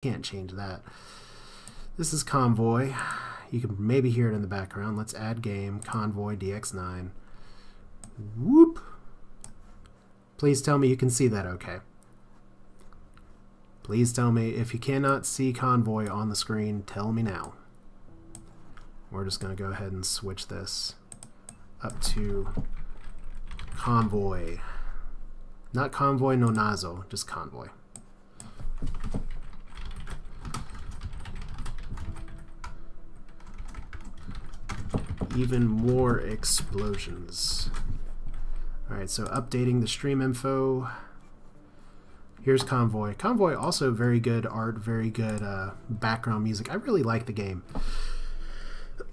Can't change that. This is Convoy. You can maybe hear it in the background. Let's add game, Convoy DX9. Whoop. Please tell me you can see that okay. Please tell me if you cannot see Convoy on the screen, tell me now. We're just going to go ahead and switch this up to Convoy. Not Convoy no Nazo, just Convoy. Even more explosions. Alright, so updating the stream info. Here's Convoy. Convoy also very good art, very good background music. I really like the game.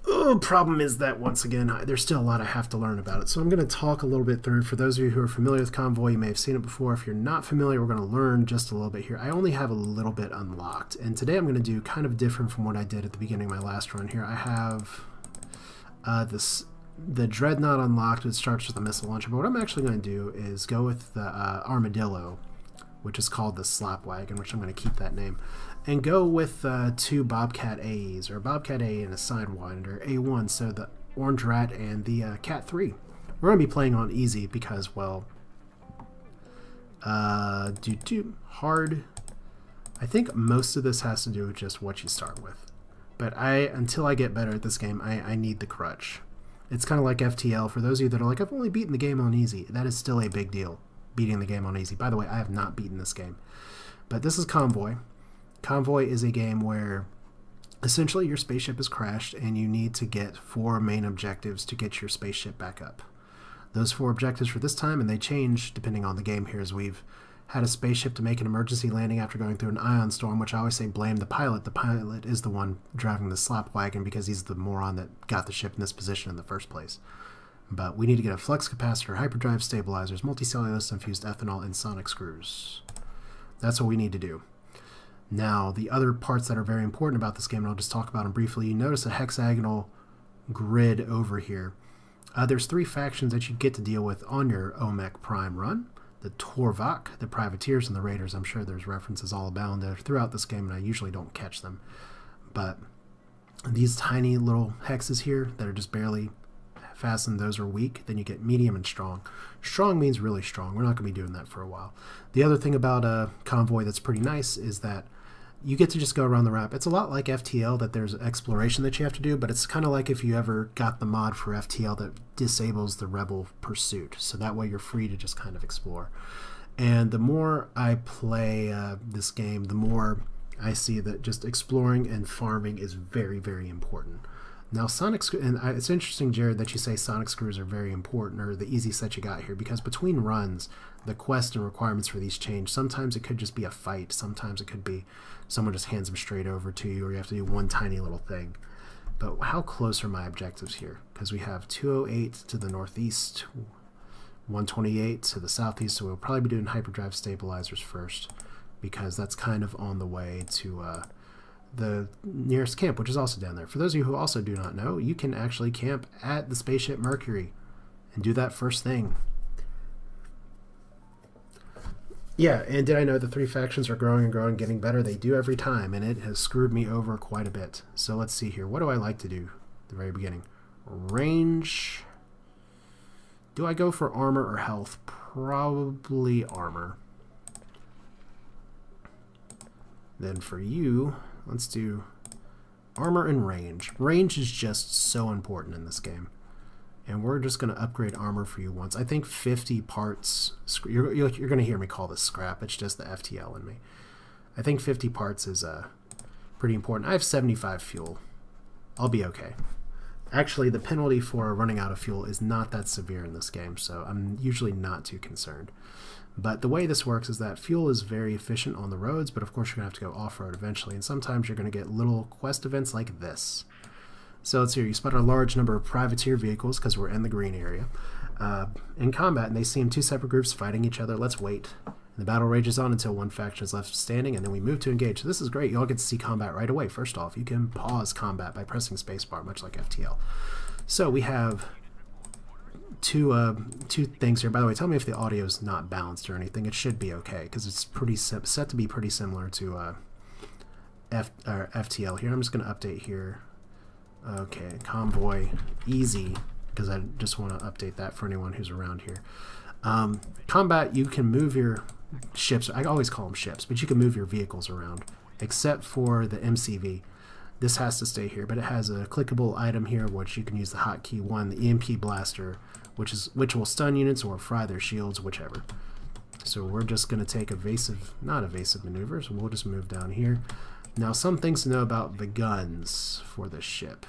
Oh, problem is that once again, there's still a lot I have to learn about it. So I'm going to talk a little bit through. For those of you who are familiar with Convoy, you may have seen it before. If you're not familiar, we're going to learn just a little bit here. I only have a little bit unlocked. And today I'm going to do kind of different from what I did at the beginning of my last run here. I have the Dreadnought unlocked. It starts with the missile launcher. But what I'm actually going to do is go with the Armadillo, which is called the Slapwagon, which I'm going to keep that name, and go with two Bobcat A's, or Bobcat A and a Sidewinder A1, so the Orange Rat and the Cat 3. We're going to be playing on easy because, well, hard. I think most of this has to do with just what you start with. But until I get better at this game, I need the crutch. It's kind of like FTL. For those of you that are like, I've only beaten the game on easy, that is still a big deal, beating the game on easy. By the way, I have not beaten this game. But this is Convoy. Convoy is a game where essentially your spaceship has crashed and you need to get 4 main objectives to get your spaceship back up. Those 4 objectives for this time, and they change depending on the game here, as we've had a spaceship to make an emergency landing after going through an ion storm, which I always say blame the pilot. The pilot is the one driving the Slapwagon because he's the moron that got the ship in this position in the first place. But we need to get a flux capacitor, hyperdrive stabilizers, multicellulose infused ethanol, and sonic screws. That's what we need to do. Now, the other parts that are very important about this game, and I'll just talk about them briefly, you notice a hexagonal grid over here. There's 3 factions that you get to deal with on your OMEC Prime run. The Torvak, the Privateers, and the Raiders. I'm sure there's references all abound there throughout this game, and I usually don't catch them. But these tiny little hexes here that are just barely fastened, those are weak. Then you get medium and strong. Strong means really strong. We're not going to be doing that for a while. The other thing about Convoy that's pretty nice is that you get to just go around the map. It's a lot like FTL, that there's exploration that you have to do, but it's kind of like if you ever got the mod for FTL that disables the rebel pursuit. So that way you're free to just kind of explore. And the more I play this game, the more I see that just exploring and farming is very, very important. Now, it's interesting, Jared, that you say sonic screws are very important, or the easy set you got here, because between runs, the quest and requirements for these change. Sometimes it could just be a fight. Sometimes it could be someone just hands them straight over to you, or you have to do one tiny little thing. But how close are my objectives here? Because we have 208 to the northeast, 128 to the southeast, so we'll probably be doing hyperdrive stabilizers first, because that's kind of on the way to the nearest camp, which is also down there. For those of you who also do not know, you can actually camp at the spaceship Mercury and do that first thing. Yeah, and did I know the 3 factions are growing and growing, getting better? They do every time, and it has screwed me over quite a bit. So let's see here. What do I like to do at the very beginning? Range. Do I go for armor or health? Probably armor. Then for you, let's do armor and range. Range is just so important in this game. And we're just going to upgrade armor for you once. I think 50 parts, you're going to hear me call this scrap. It's just the FTL in me. I think 50 parts is pretty important. I have 75 fuel. I'll be okay. Actually, the penalty for running out of fuel is not that severe in this game, so I'm usually not too concerned. But the way this works is that fuel is very efficient on the roads, but of course you're going to have to go off-road eventually, and sometimes you're going to get little quest events like this. So let's see here. You spot a large number of privateer vehicles, because we're in the green area, in combat, and they seem 2 separate groups fighting each other. Let's wait. And the battle rages on until one faction is left standing, and then we move to engage. So this is great. You all get to see combat right away. First off, you can pause combat by pressing spacebar, much like FTL. So we have two things here. By the way, tell me if the audio is not balanced or anything. It should be okay, because it's set to be pretty similar to FTL here. I'm just going to update here. Okay, Convoy, easy, because I just want to update that for anyone who's around here. Combat, you can move your ships. I always call them ships, but you can move your vehicles around, except for the MCV. This has to stay here, but it has a clickable item here, which you can use the hotkey 1, the EMP blaster, which will stun units or fry their shields, whichever. So we're just going to take not evasive maneuvers. We'll just move down here. Now, some things to know about the guns for this ship,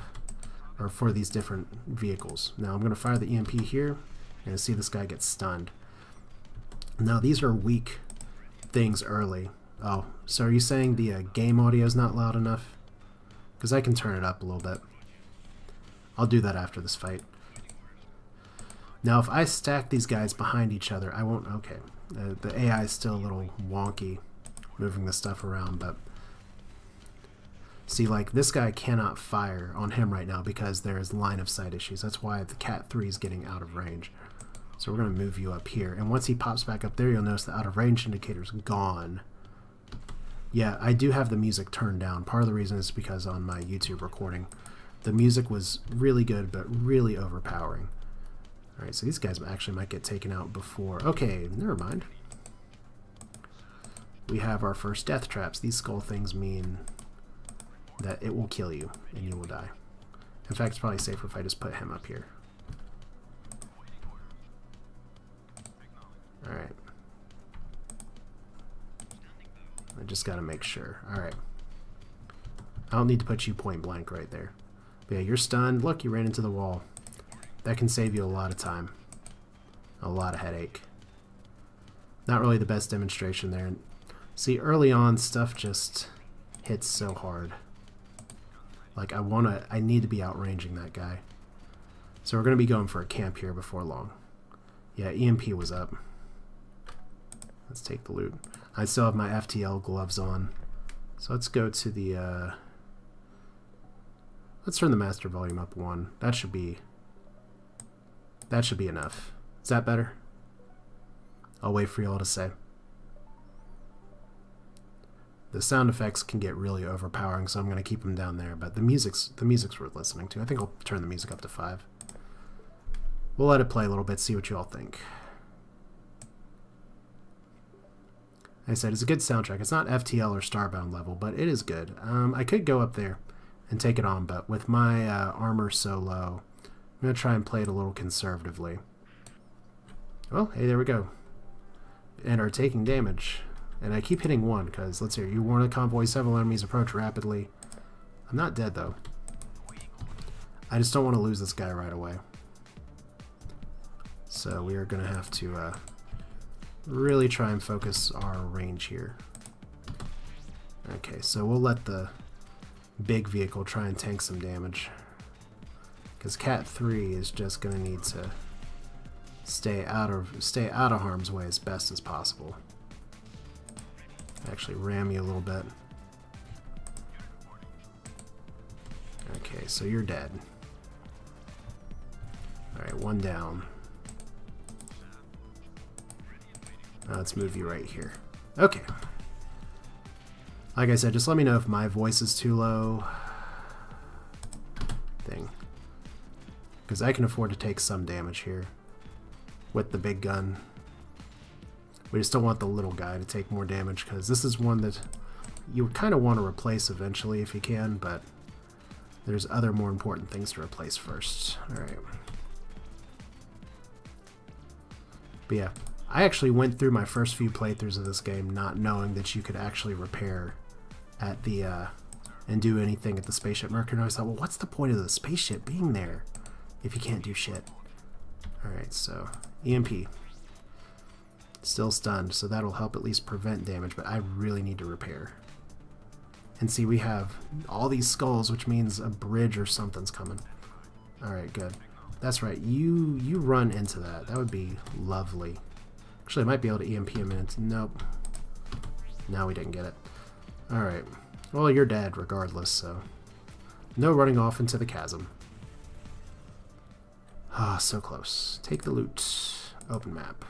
or for these different vehicles. Now, I'm going to fire the EMP here, and see this guy get stunned. Now, these are weak things early. Oh, so are you saying the game audio is not loud enough? Because I can turn it up a little bit. I'll do that after this fight. Now, if I stack these guys behind each other, I won't... Okay, the AI is still a little wonky moving the stuff around, but... See, like, this guy cannot fire on him right now because there's line of sight issues. That's why the Cat 3 is getting out of range. So we're going to move you up here. And once he pops back up there, you'll notice the out of range indicator's gone. Yeah, I do have the music turned down. Part of the reason is because on my YouTube recording, the music was really good, but really overpowering. Alright, so these guys actually might get taken out before... Okay, never mind. We have our first death traps. These skull things mean that it will kill you, and you will die. In fact, it's probably safer if I just put him up here. Alright. I just gotta make sure. Alright. I don't need to put you point blank right there. But yeah, you're stunned. Look, you ran into the wall. That can save you a lot of time. A lot of headache. Not really the best demonstration there. See, early on, stuff just hits so hard. Like, I need to be outranging that guy. So we're going to be going for a camp here before long. Yeah, EMP was up. Let's take the loot. I still have my FTL gloves on. So let's go to the, let's turn the master volume up 1. That should be enough. Is that better? I'll wait for y'all to say. The sound effects can get really overpowering, so I'm going to keep them down there. But the music's worth listening to. I think I'll turn the music up to 5. We'll let it play a little bit, see what you all think. Like I said, it's a good soundtrack. It's not FTL or Starbound level, but it is good. I could go up there and take it on, but with my armor so low, I'm going to try and play it a little conservatively. Well, hey, there we go. And are taking damage. And I keep hitting 1, because, let's hear, you warn the convoy, several enemies approach rapidly. I'm not dead, though. I just don't want to lose this guy right away. So we are going to have to really try and focus our range here. Okay, so we'll let the big vehicle try and tank some damage. Because Cat 3 is just going to need to stay out of harm's way as best as possible. Actually ram you a little bit. Okay, so you're dead. Alright, 1 down. Now let's move you right here. Okay. Like I said, just let me know if my voice is too low. Because I can afford to take some damage here with the big gun. We just don't want the little guy to take more damage, because this is one that you kind of want to replace eventually if you can, but there's other more important things to replace first. Alright. But yeah, I actually went through my first few playthroughs of this game not knowing that you could actually repair at the, and do anything at the spaceship Mercury. And I thought, well, what's the point of the spaceship being there if you can't do shit? Alright, so EMP. Still stunned, so that'll help at least prevent damage, but I really need to repair. And see, we have all these skulls, which means a bridge or something's coming. Alright, good. That's right, you run into that. That would be lovely. Actually, I might be able to EMP a minute. Nope. No, we didn't get it. Alright. Well, you're dead regardless, so... No running off into the chasm. Ah, so close. Take the loot. Open map.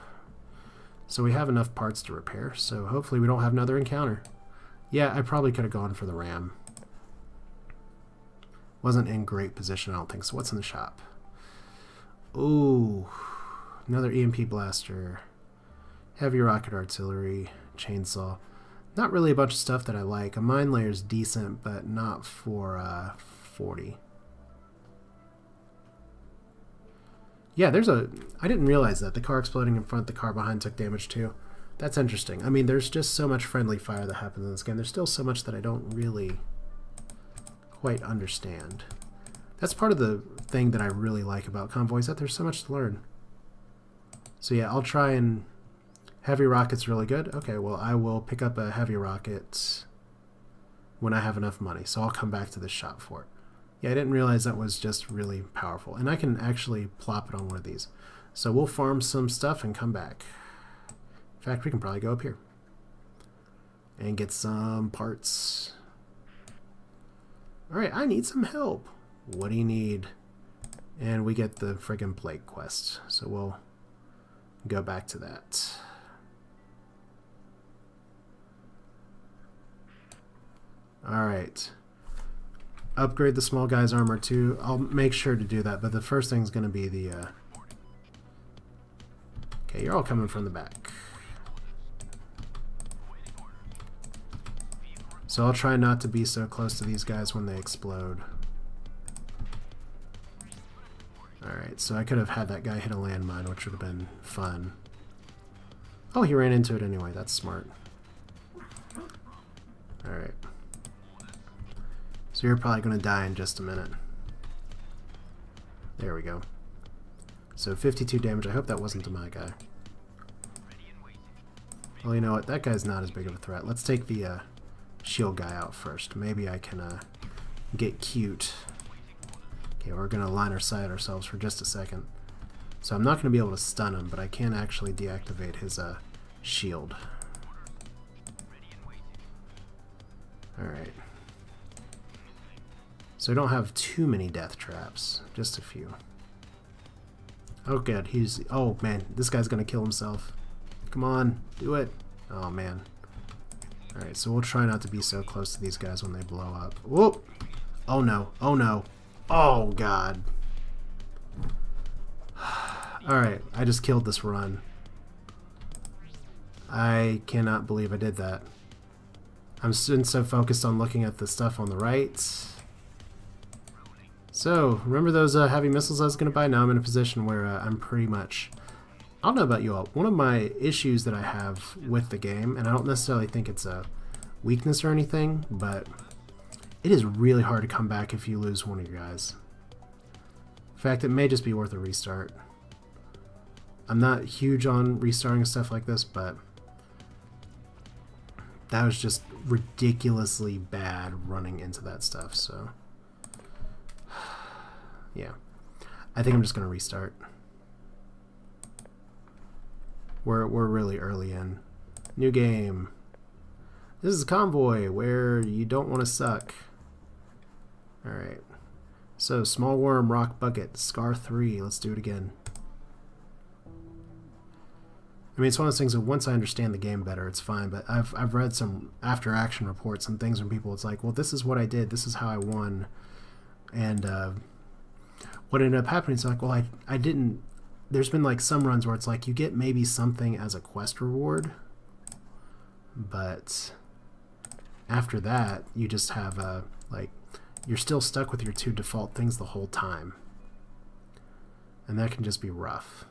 So we have enough parts to repair, so hopefully we don't have another encounter. Yeah, I probably could have gone for the ram. Wasn't in great position, I don't think. So what's in the shop? Ooh, another EMP blaster, heavy rocket artillery, chainsaw. Not really a bunch of stuff that I like. A mine layer is decent, but not for 40. Yeah, there's a... I didn't realize that. The car exploding in front, the car behind took damage too. That's interesting. I mean, there's just so much friendly fire that happens in this game. There's still so much that I don't really quite understand. That's part of the thing that I really like about Convoy, is that there's so much to learn. So yeah, I'll try and... Heavy rocket's really good. Okay, well, I will pick up a heavy rocket when I have enough money. So I'll come back to this shop for it. Yeah, I didn't realize that was just really powerful. And I can actually plop it on one of these. So we'll farm some stuff and come back. In fact, we can probably go up here and get some parts. Alright, I need some help. What do you need? And we get the friggin' plate quest. So we'll go back to that. Alright. Upgrade the small guy's armor too. I'll make sure to do that, but the first thing's going to be the... Okay, you're all coming from the back. So I'll try not to be so close to these guys when they explode. Alright, so I could have had that guy hit a landmine, which would have been fun. Oh, he ran into it anyway. That's smart. Alright. So you're probably going to die in just a minute. There we go. So 52 damage. I hope that wasn't to my guy. Well, you know what? That guy's not as big of a threat. Let's take the shield guy out first. Maybe I can get cute. Okay, we're going to line our sight ourselves for just a second. So I'm not going to be able to stun him, but I can actually deactivate his shield. Alright. So I don't have too many death traps. Just a few. Oh good, he's... Oh man, this guy's gonna kill himself. Come on, do it. Oh man. Alright, so we'll try not to be so close to these guys when they blow up. Whoop! Oh no, oh no. Oh god. Alright, I just killed this run. I cannot believe I did that. I'm so focused on looking at the stuff on the right. So, remember those heavy missiles I was going to buy? Now I'm in a position where I'm pretty much... I don't know about you all. One of my issues that I have with the game, and I don't necessarily think it's a weakness or anything, but it is really hard to come back if you lose one of your guys. In fact, it may just be worth a restart. I'm not huge on restarting stuff like this, but that was just ridiculously bad running into that stuff, so... Yeah, I think I'm just going to restart. We're really early in. New game. This is Convoy, where you don't want to suck. Alright. So, small worm, rock bucket, scar 3. Let's do it again. I mean, it's one of those things that once I understand the game better, it's fine, but I've read some after-action reports and things from people. It's like, well, this is what I did, this is how I won. And, what ended up happening is like, well, I didn't... There's been like some runs where it's like you get maybe something as a quest reward, but after that you just have like you're still stuck with your 2 default things the whole time, and that can just be rough.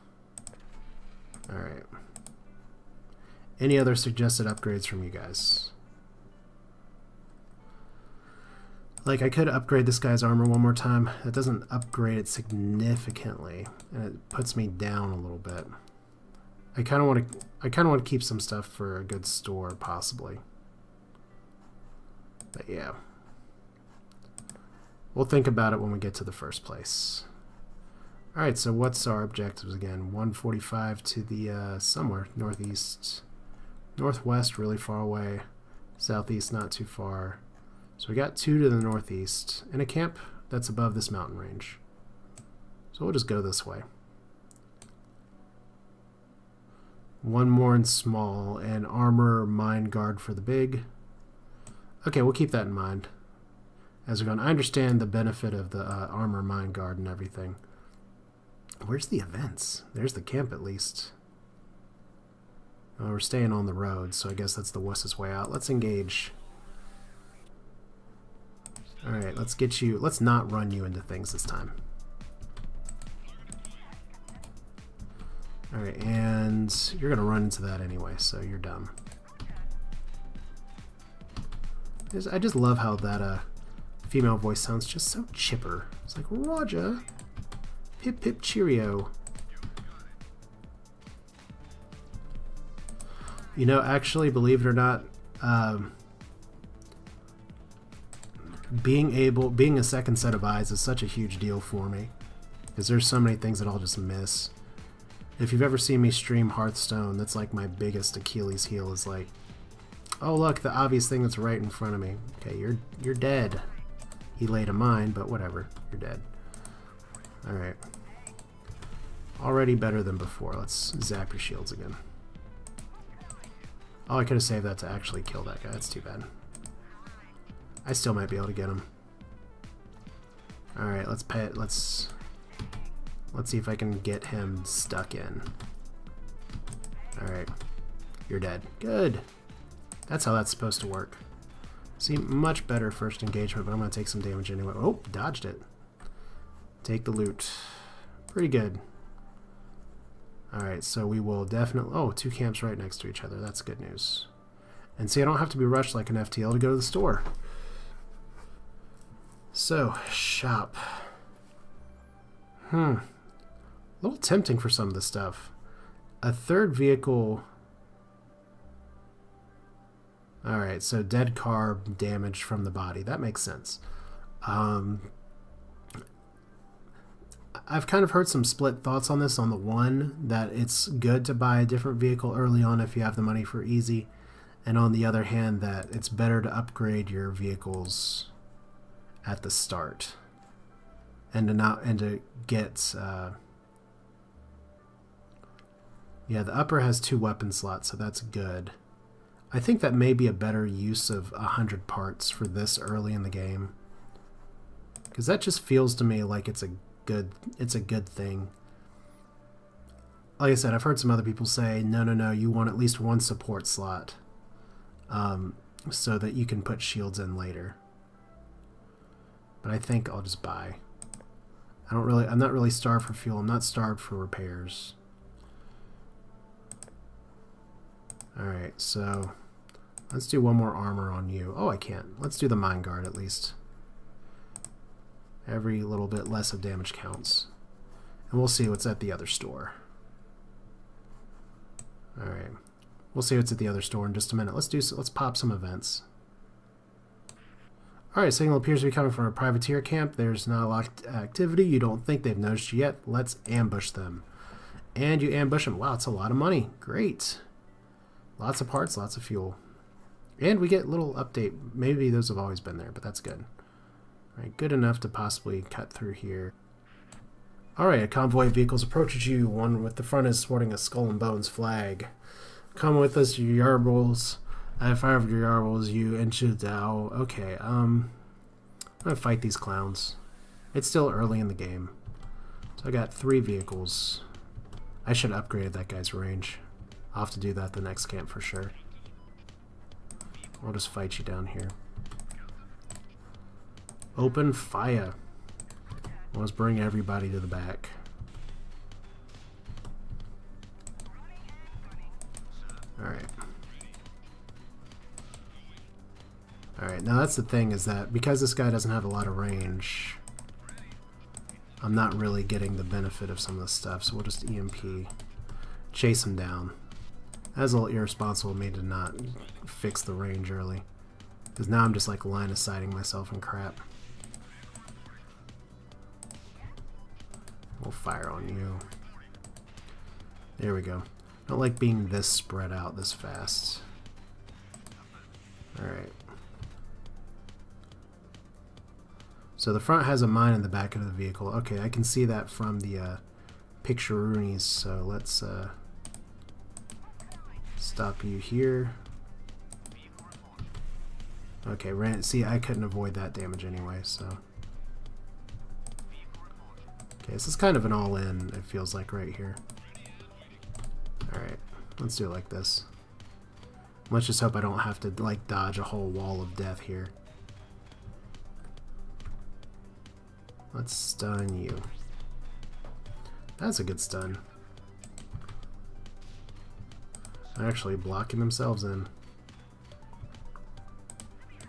Alright. Any other suggested upgrades from you guys? Like, I could upgrade this guy's armor one more time. That doesn't upgrade it significantly, and it puts me down a little bit. I kind of want to keep some stuff for a good store, possibly. But yeah, we'll think about it when we get to the first place. All right, so what's our objectives again? 145 to the somewhere northeast, northwest, really far away, southeast, not too far. So we got 2 to the northeast, and a camp that's above this mountain range. So we'll just go this way. 1 more in small, and armor mine guard for the big. Okay, we'll keep that in mind as we're going. I understand the benefit of the armor mine guard and everything. Where's the events? There's the camp at least. Oh, we're staying on the road, so I guess that's the wussest way out. Let's engage. Alright, let's get you... Let's not run you into things this time. Alright, and you're going to run into that anyway, so you're dumb. I just love how that female voice sounds just so chipper. It's like, Roger, hip hip cheerio. You know, actually, believe it or not, being a second set of eyes is such a huge deal for me, because there's so many things that I'll just miss. If you've ever seen me stream Hearthstone, that's like my biggest Achilles heel, is like, oh look, the obvious thing that's right in front of me. Okay, you're dead. He laid a mine, but whatever, you're dead. Alright. Already better than before. Let's zap your shields again. Oh, I could have saved that to actually kill that guy. That's too bad. I still might be able to get him. Alright, let's pay it. Let's see if I can get him stuck in. Alright. You're dead. Good. That's how that's supposed to work. See, much better first engagement, but I'm going to take some damage anyway. Oh, dodged it. Take the loot. Pretty good. Alright, so we will definitely... Oh, 2 camps right next to each other. That's good news. And see, I don't have to be rushed like an FTL to go to the store. So, shop. A little tempting for some of this stuff. A third vehicle... Alright, so dead car damage from the body. That makes sense. I've kind of heard some split thoughts on this. On the one, that it's good to buy a different vehicle early on if you have the money for easy. And on the other hand, that it's better to upgrade your vehicles at the start. And to get... yeah, the upper has 2 weapon slots, so that's good. I think that may be a better use of 100 parts for this early in the game, because that just feels to me like it's a good thing. Like I said, I've heard some other people say, no, you want at least 1 support slot, so that you can put shields in later. But I think I'll just buy. I'm not really starved for fuel. I'm not starved for repairs. Alright, so let's do 1 more armor on you. Oh, I can't. Let's do the mine guard at least. Every little bit less of damage counts. And we'll see what's at the other store. Alright. We'll see what's at the other store in just a minute. Let's pop some events. Alright, signal appears to be coming from a privateer camp. There's not a lot of activity. You don't think they've noticed you yet. Let's ambush them. And you ambush them. Wow, it's a lot of money. Great. Lots of parts, lots of fuel. And we get a little update. Maybe those have always been there, but that's good. Alright, good enough to possibly cut through here. Alright, a convoy of vehicles approaches you. One with the front is sporting a skull and bones flag. Come with us, you yarbles. I have 5 of your yarbles, you Enchidao. Okay, I'm gonna fight these clowns. It's still early in the game. So I got 3 vehicles. I should have upgraded that guy's range. I'll have to do that the next camp for sure. I'll just fight you down here. Open fire. Let's bring everybody to the back. Alright. Alright, now that's the thing, is that because this guy doesn't have a lot of range, I'm not really getting the benefit of some of this stuff, so we'll just EMP. Chase him down. That's a little irresponsible of me to not fix the range early, because now I'm just like line of sighting myself and crap. We'll fire on you. There we go. I don't like being this spread out this fast. Alright. So the front has a mine in the back of the vehicle. Okay, I can see that from the picture-roonies, so let's stop you here. Okay, see, I couldn't avoid that damage anyway, so. Okay, this is kind of an all-in, it feels like, right here. Alright, let's do it like this. Let's just hope I don't have to, like, dodge a whole wall of death here. Let's stun you. That's a good stun. They're actually blocking themselves in.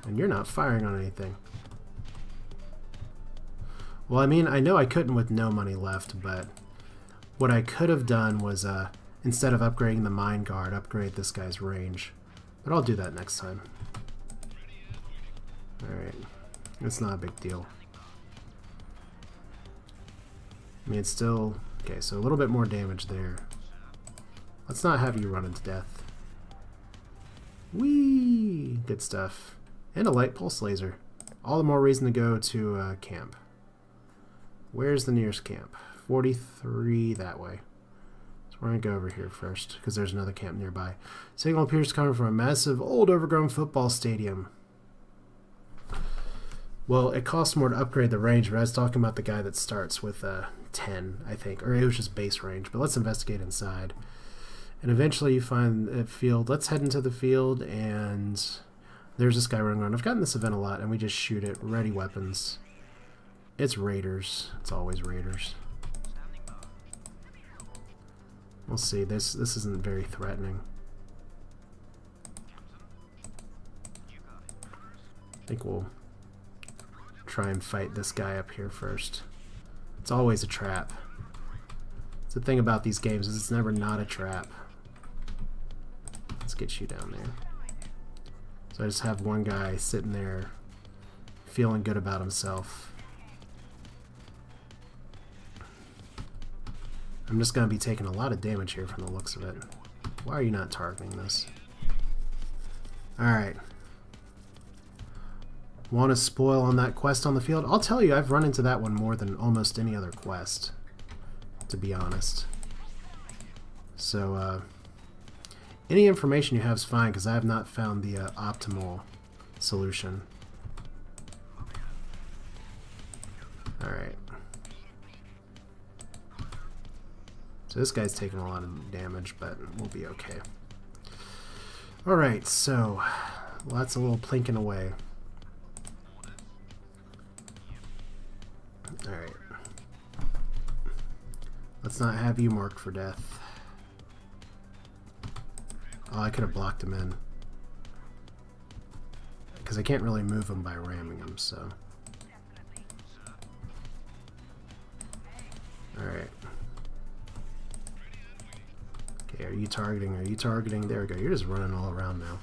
And you're not firing on anything. Well, I mean, I know I couldn't with no money left, but what I could have done was, instead of upgrading the mine guard, upgrade this guy's range. But I'll do that next time. Alright. It's not a big deal. I mean, it's still... Okay, so a little bit more damage there. Let's not have you run into death. Whee! Good stuff. And a light pulse laser. All the more reason to go to camp. Where's the nearest camp? 43 that way. So we're going to go over here first, because there's another camp nearby. Signal appears to come from a massive, old, overgrown football stadium. Well, it costs more to upgrade the range, but I was talking about the guy that starts with 10, I think. Or it was just base range, but let's investigate inside. And eventually you find a field. Let's head into the field, and there's this guy running around. I've gotten this event a lot, and we just shoot it. Ready weapons. It's raiders. It's always raiders. We'll see. This isn't very threatening. I think we'll try and fight this guy up here first. It's always a trap. It's the thing about these games is it's never not a trap. Let's get you down there. So I just have one guy sitting there feeling good about himself. I'm just going to be taking a lot of damage here from the looks of it. Why are you not targeting this? Alright. Want to spoil on that quest on the field? I'll tell you, I've run into that one more than almost any other quest, to be honest. So, any information you have is fine, because I have not found the optimal solution. Alright. So this guy's taking a lot of damage, but we'll be okay. Alright, so lots of little plinking away. Alright. Let's not have you marked for death. Oh, I could have blocked him in. Because I can't really move him by ramming him, so. Alright. Okay, are you targeting? Are you targeting? There we go. You're just running all around now.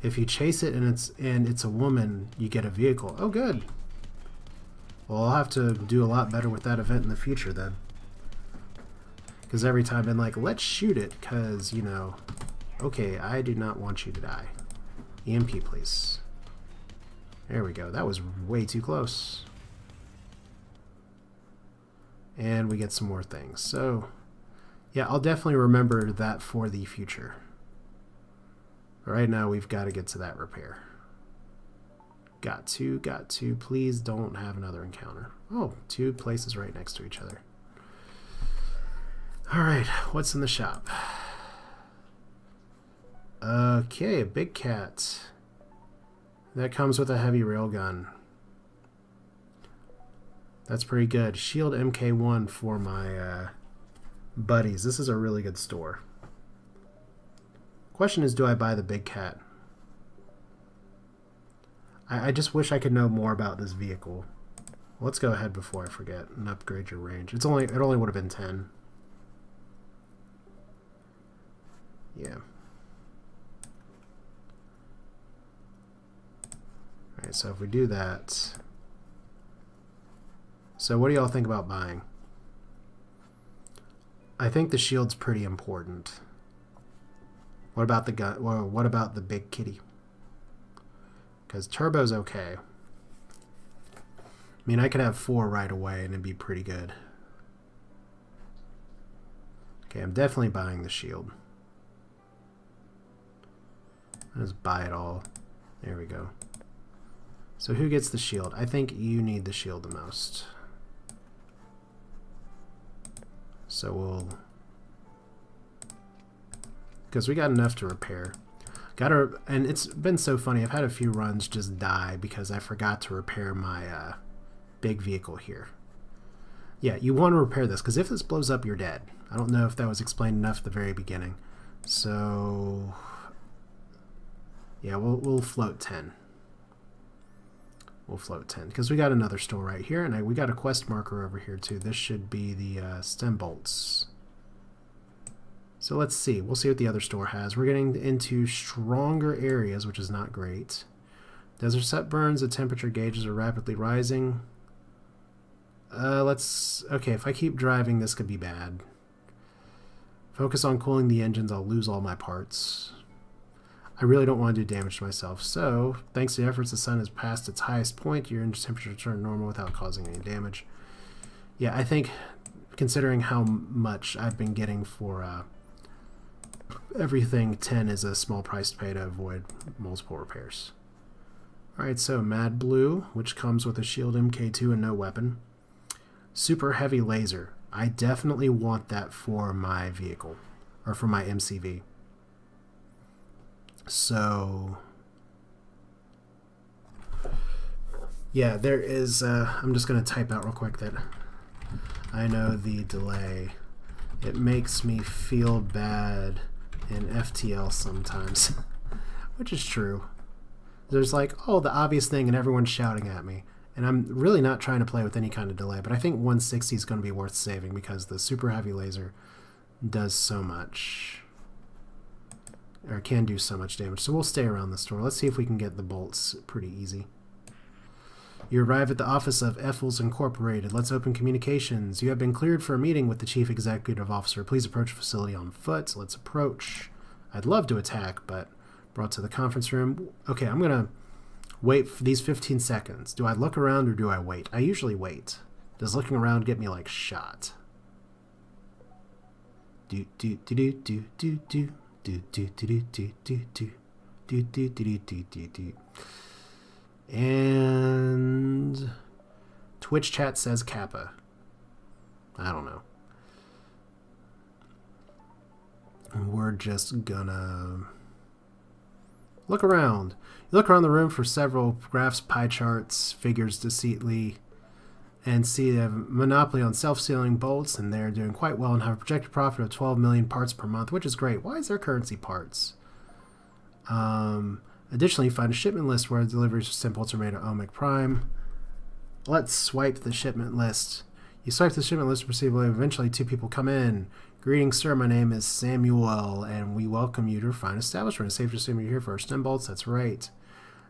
If you chase it and it's a woman, you get a vehicle. Oh, good. Well, I'll have to do a lot better with that event in the future then. Because every time I've been like, let's shoot it, because, you know, okay, I do not want you to die. EMP, please. There we go. That was way too close. And we get some more things. So, yeah, I'll definitely remember that for the future. Right now, we've got to get to that repair. Got to. Please don't have another encounter. Oh, two places right next to each other. Alright, what's in the shop? Okay, a big cat. That comes with a heavy railgun. That's pretty good. Shield MK1 for my buddies. This is a really good store. Question is, do I buy the big cat? I just wish I could know more about this vehicle. Let's go ahead before I forget and upgrade your range. It only would have been 10. Yeah. Alright, so if we do that... So what do y'all think about buying? I think the shield's pretty important. What about the gun? Well, what about the big kitty? Because turbo's okay. I mean, I could have 4 right away and it'd be pretty good. Okay, I'm definitely buying the shield. Let's buy it all. There we go. So who gets the shield? I think you need the shield the most. So we'll... because we got enough to repair. And it's been so funny. I've had a few runs just die because I forgot to repair my big vehicle here. Yeah, you want to repair this because if this blows up, you're dead. I don't know if that was explained enough at the very beginning. So... yeah, we'll float 10. We'll float 10 because we got another store right here, and we got a quest marker over here too. This should be the stem bolts. So let's see. We'll see what the other store has. We're getting into stronger areas, which is not great. Desert set burns. The temperature gauges are rapidly rising. Okay, if I keep driving, this could be bad. Focus on cooling the engines. I'll lose all my parts. I really don't want to do damage to myself. So, thanks to the efforts, the sun has passed its highest point. Your engine temperature returned normal without causing any damage. Yeah, I think, considering how much I've been getting for everything, 10 is a small price to pay to avoid multiple repairs. Alright, so Mad Blue, which comes with a shield MK2 and no weapon. Super Heavy Laser. I definitely want that for my vehicle, or for my MCV. So, yeah, there is, I'm just going to type out real quick that I know the delay. It makes me feel bad in FTL sometimes, which is true. There's like, oh, the obvious thing and everyone's shouting at me. And I'm really not trying to play with any kind of delay, but I think 160 is going to be worth saving because the Super Heavy Laser does so much. Or can do so much damage. So we'll stay around the store. Let's see if we can get the bolts pretty easy. You arrive at the office of Effels Incorporated. Let's open communications. You have been cleared for a meeting with the Chief Executive Officer. Please approach the facility on foot. Let's approach. I'd love to attack, but brought to the conference room. Okay, I'm going to wait for these 15 seconds. Do I look around or do I wait? I usually wait. Does looking around get me, like, shot? Do, do, do, do, do, do, do. Do, do, do, do, do, do, do. Do, do, do, do, do, do. And Twitch chat says Kappa. I don't know. We're just gonna look around. You look around the room for several graphs, pie charts, figures deceitfully, and see they have a monopoly on self-sealing bolts, and they're doing quite well and have a projected profit of 12 million parts per month, which is great. Why is their currency parts? Additionally, you find a shipment list where the deliveries of stem bolts are made at Omic Prime. Let's swipe the shipment list. You swipe the shipment list to proceed. Eventually, two people come in. Greetings, sir. My name is Samuel, and we welcome you to our fine establishment. It's safe to assume you're here for our stem bolts. That's right.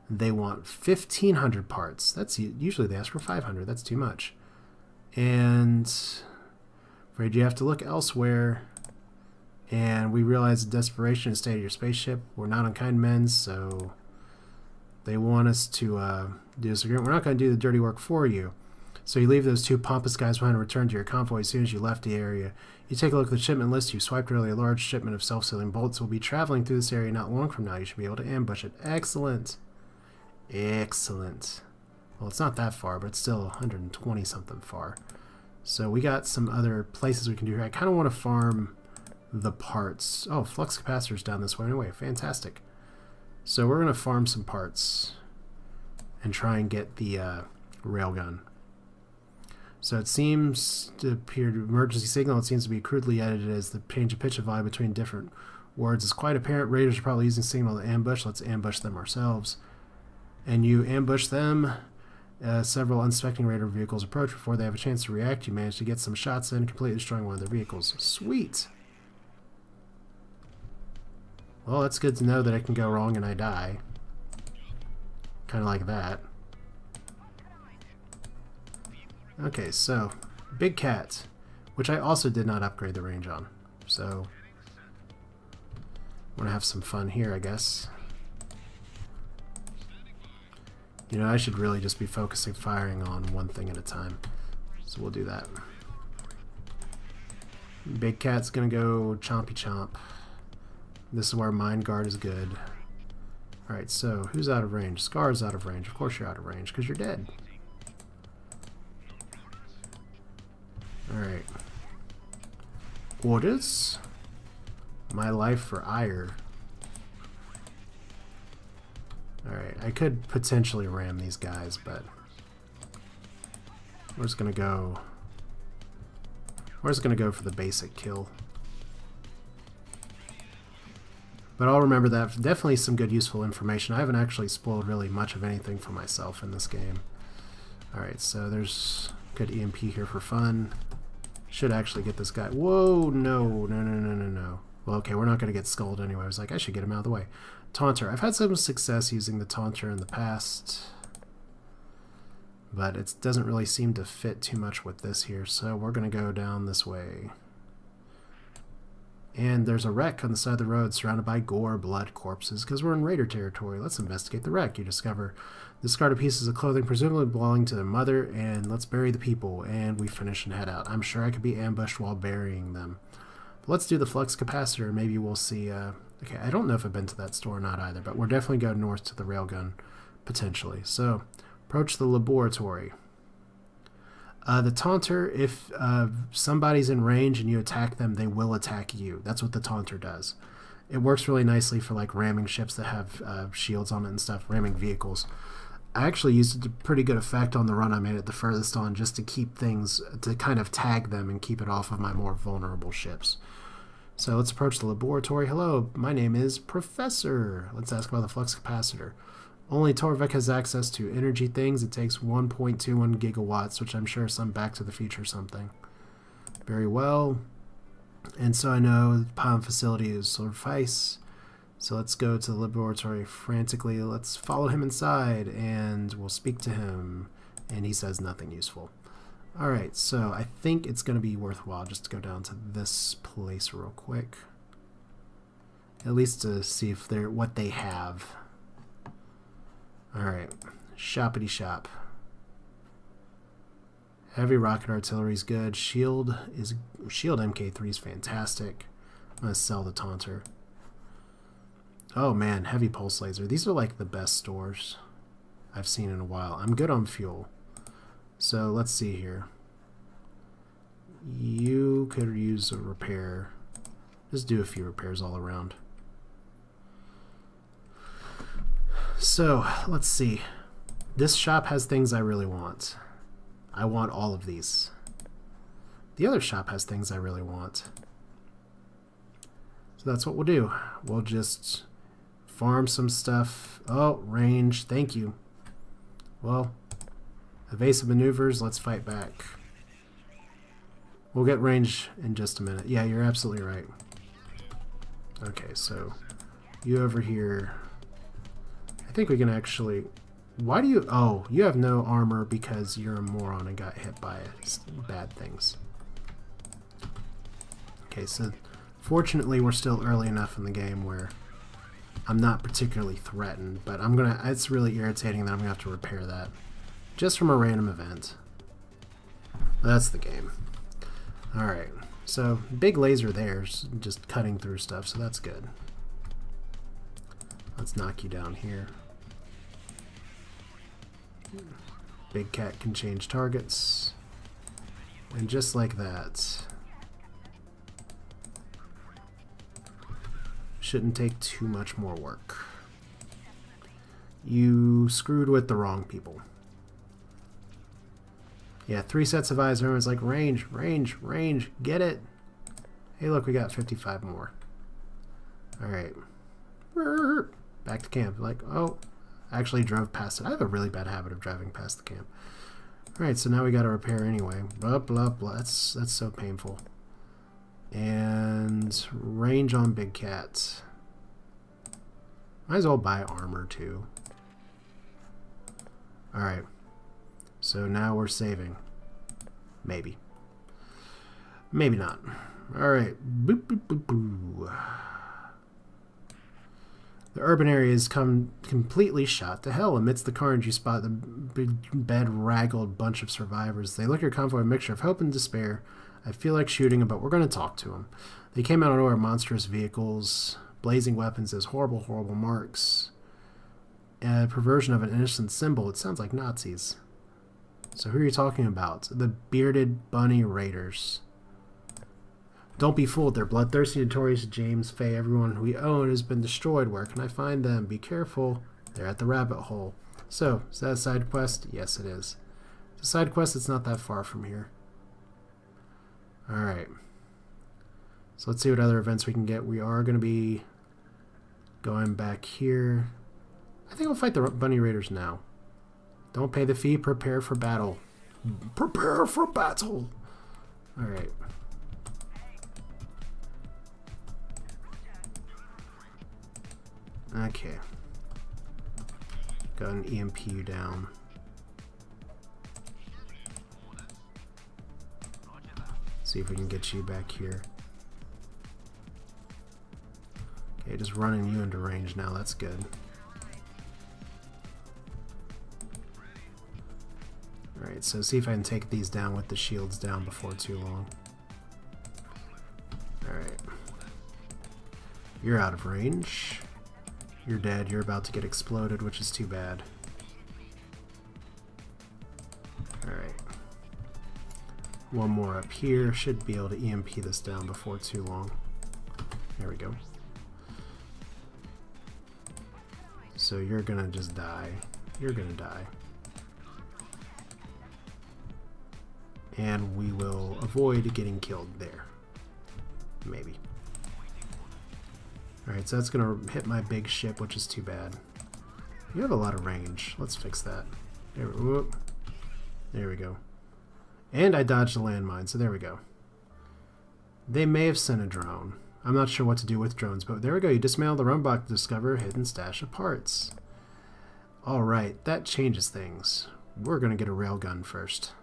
They want 1,500 parts. That's usually they ask for 500. That's too much. And afraid you have to look elsewhere. And we realize the desperation and state of your spaceship. We're not unkind men, so they want us to do this agreement. We're not going to do the dirty work for you. So you leave those two pompous guys behind and return to your convoy as soon as you left the area. You take a look at the shipment list. You swiped earlier. A large shipment of self-sealing bolts will be traveling through this area not long from now. You should be able to ambush it. Excellent. Excellent. Well, it's not that far, but it's still 120 something far. So we got some other places we can do here. I kind of want to farm the parts. Oh, flux capacitor's down this way anyway. Fantastic. So we're going to farm some parts and try and get the railgun. So it seems to appear to emergency signal. It seems to be crudely edited as the change of pitch of volume between different words is quite apparent. Raiders are probably using signal to ambush. Let's ambush them ourselves. And you ambush them. Several unsuspecting raider vehicles approach. Before they have a chance to react, you manage to get some shots in, completely destroying one of their vehicles. Sweet! Well, that's good to know that it can go wrong and I die. Kind of like that. Okay, so Big Cat, which I also did not upgrade the range on. So, I'm going to have some fun here, I guess. You know, I should really just be focusing firing on one thing at a time. So we'll do that. Big Cat's going to go chompy chomp. This is where Mind Guard is good. Alright, so who's out of range? Scar's out of range. Of course you're out of range, because you're dead. Alright. Orders. My life for ire. Alright, I could potentially ram these guys, but we're just gonna go. We're just gonna go for the basic kill. But I'll remember that. Definitely some good useful information. I haven't actually spoiled really much of anything for myself in this game. Alright, so there's good EMP here for fun. Should actually get this guy. Whoa, no. Well, okay, we're not going to get skulled anyway. I was like, I should get him out of the way. Taunter. I've had some success using the Taunter in the past, but it doesn't really seem to fit too much with this here, so we're going to go down this way. And there's a wreck on the side of the road surrounded by gore, blood, corpses, because we're in raider territory. Let's investigate the wreck. You discover discarded pieces of clothing presumably belonging to their mother, and let's bury the people. And we finish and head out. I'm sure I could be ambushed while burying them. But let's do the flux capacitor. Maybe we'll see. Okay, I don't know if I've been to that store or not either, but we're definitely going north to the railgun, potentially. So, approach the laboratory. The Taunter, if somebody's in range and you attack them, they will attack you. That's what the Taunter does. It works really nicely for like ramming ships that have shields on it and stuff, ramming vehicles. I actually used it to pretty good effect on the run I made it the furthest on, just to keep things, to kind of tag them and keep it off of my more vulnerable ships. So let's approach the laboratory. Hello, my name is Professor. Let's ask about the flux capacitor. Only Torvik has access to energy things. It takes 1.21 gigawatts, which I'm sure is some Back to the Future something. Very well. And so I know the Palm facility is suffice. So let's go to the laboratory frantically. Let's follow him inside, and we'll speak to him. And he says nothing useful. Alright, so I think it's going to be worthwhile just to go down to this place real quick. At least to see if they're what they have. Alright, shoppity shop. Heavy rocket artillery is good. Shield MK3 is fantastic. I'm going to sell the Taunter. Oh man, heavy pulse laser. These are like the best stores I've seen in a while. I'm good on fuel. So let's see here. You could use a repair. Just do a few repairs all around. So, let's see. This shop has things I really want. I want all of these. The other shop has things I really want. So that's what we'll do. We'll just farm some stuff. Oh, range. Thank you. Well, evasive maneuvers. Let's fight back. We'll get range in just a minute. Yeah, you're absolutely right. Okay, so you over here. I think we can actually... Why do you... Oh, you have no armor because you're a moron and got hit by bad things. Okay, so fortunately we're still early enough in the game where I'm not particularly threatened, but I'm gonna... It's really irritating that I'm gonna have to repair that. Just from a random event. That's the game. Alright, so big laser there, just cutting through stuff, so that's good. Let's knock you down here. Big cat can change targets. And just like that. Shouldn't take too much more work. You screwed with the wrong people. Yeah, 3 sets of eyes. Everyone's like, range, range, range. Get it. Hey, look, we got 55 more. Alright. Back to camp. Like, oh, I actually drove past it. I have a really bad habit of driving past the camp. Alright, so now we got to repair anyway. Blah, blah, blah. That's so painful. And range on Big Cat. Might as well buy armor, too. Alright. So now we're saving. Maybe. Maybe not. Alright. Boop, boop, boop, boop. The urban area is completely shot to hell. Amidst the carnage, you spot the bed-raggled bunch of survivors. They look at your convoy a mixture of hope and despair. I feel like shooting them, but we're going to talk to them. They came out of nowhere, monstrous vehicles, blazing weapons as horrible, horrible marks. a perversion of an innocent symbol. It sounds like Nazis. So who are you talking about? The bearded bunny raiders. Don't be fooled. They're bloodthirsty, notorious. James, Faye, everyone we own has been destroyed. Where can I find them? Be careful. They're at the rabbit hole. So, is that a side quest? Yes, it is. It's a side quest. It's not that far from here. Alright. So let's see what other events we can get. We are going to be going back here. I think we'll fight the bunny raiders now. Don't pay the fee. Prepare for battle. Prepare for battle. Alright. Okay. Got an EMP you down. See if we can get you back here. Okay, just running you into range now. That's good. Alright, so see if I can take these down with the shields down before too long. Alright. You're out of range. You're dead. You're about to get exploded, which is too bad. Alright. One more up here. Should be able to EMP this down before too long. There we go. So you're gonna just die. You're gonna die. And we will avoid getting killed there. Maybe. Alright, so that's going to hit my big ship, which is too bad. You have a lot of range. Let's fix that. There we go. And I dodged a landmine, so there we go. They may have sent a drone. I'm not sure what to do with drones, but there we go. You dismantle the roadblock to discover a hidden stash of parts. Alright, that changes things. We're going to get a railgun first.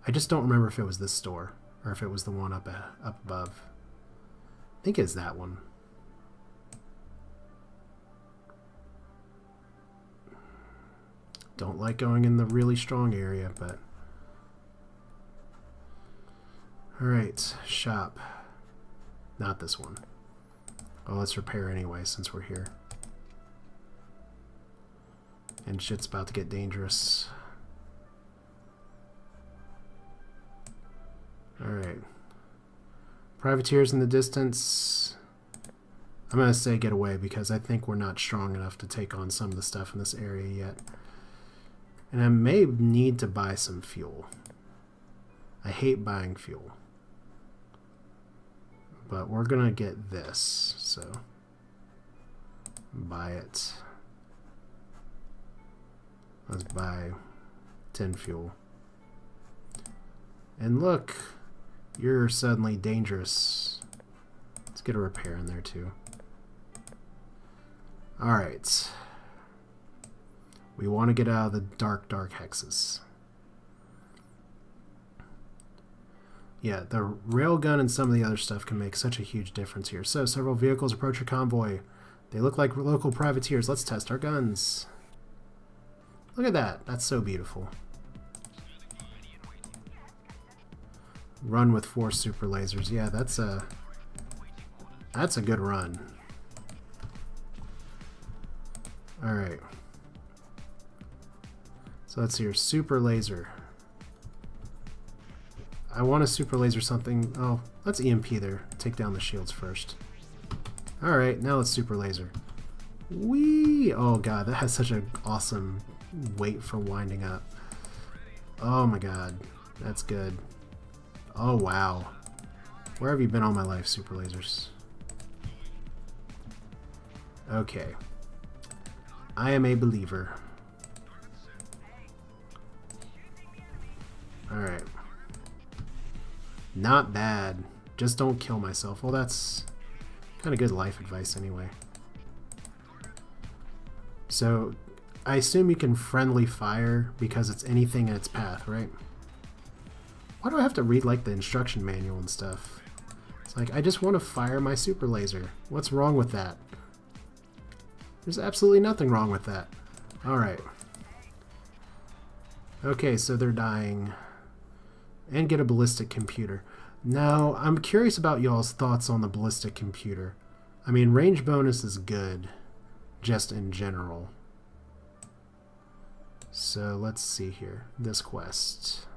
I just don't remember if it was this store, or if it was the one up above. I think it's that one. Don't like going in the really strong area, but... Alright, shop. Not this one. Oh, let's repair anyway, since we're here. And shit's about to get dangerous. Alright. Privateers in the distance. I'm going to say get away because I think we're not strong enough to take on some of the stuff in this area yet. And I may need to buy some fuel. I hate buying fuel. But we're going to get this, so buy it. Let's buy 10 fuel. And look, you're suddenly dangerous. Let's get a repair in there too. Alright. We want to get out of the dark hexes. Yeah, the railgun and some of the other stuff can make such a huge difference here. So, several vehicles approach your convoy. They look like local privateers. Let's test our guns. Look at that. That's so beautiful. Run with 4 super lasers. Yeah, that's a good run. Alright. So let's see your super laser. I want a super laser something. Oh, let's EMP there. Take down the shields first. Alright, now let's super laser. Whee! Oh god, that has such an awesome weight for winding up. Oh my god, that's good. Oh wow. Where have you been all my life, super lasers? Okay. I am a believer. Alright. Not bad. Just don't kill myself. Well, that's kind of good life advice anyway. So, I assume you can friendly fire because it's anything in its path, right? Why do I have to read like the instruction manual and stuff? It's like, I just want to fire my super laser. What's wrong with that? There's absolutely nothing wrong with that. Alright. Okay, so they're dying. And get a ballistic computer. Now, I'm curious about y'all's thoughts on the ballistic computer. I mean, range bonus is good, just in general. So let's see here. This quest.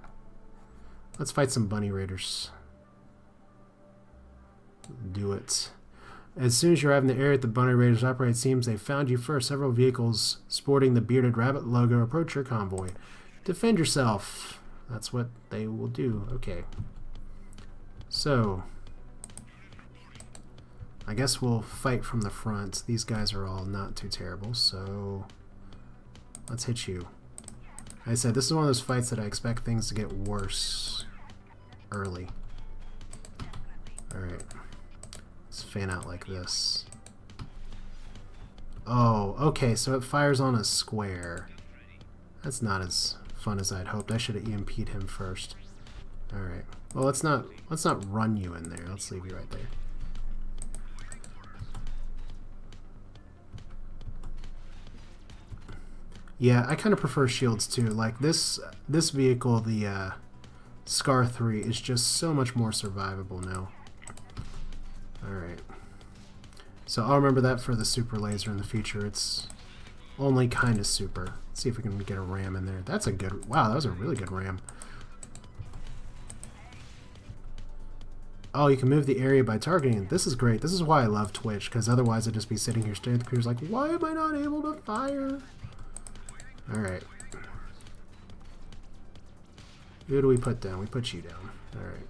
Let's fight some bunny raiders. Do it. As soon as you arrive in the area the bunny raiders operate, it seems they found you first. Several vehicles sporting the bearded rabbit logo approach your convoy. Defend yourself. That's what they will do. Okay. So, I guess we'll fight from the front. These guys are all not too terrible, so let's hit you. Like I said, this is one of those fights that I expect things to get worse early. Alright. Let's fan out like this. Oh, okay, so it fires on a square. That's not as fun as I'd hoped. I should have EMP'd him first. Alright. Well, let's not run you in there. Let's leave you right there. Yeah, I kind of prefer shields too. Like this vehicle, the Scar 3, is just so much more survivable now. Alright. So I'll remember that for the super laser in the future. It's only kind of super. Let's see if we can get a ram in there. That's a good... Wow, that was a really good ram. Oh, you can move the area by targeting it. This is great. This is why I love Twitch, because otherwise I'd just be sitting here staring at the computer like, why am I not able to fire? Alright. Who do we put down? We put you down. Alright.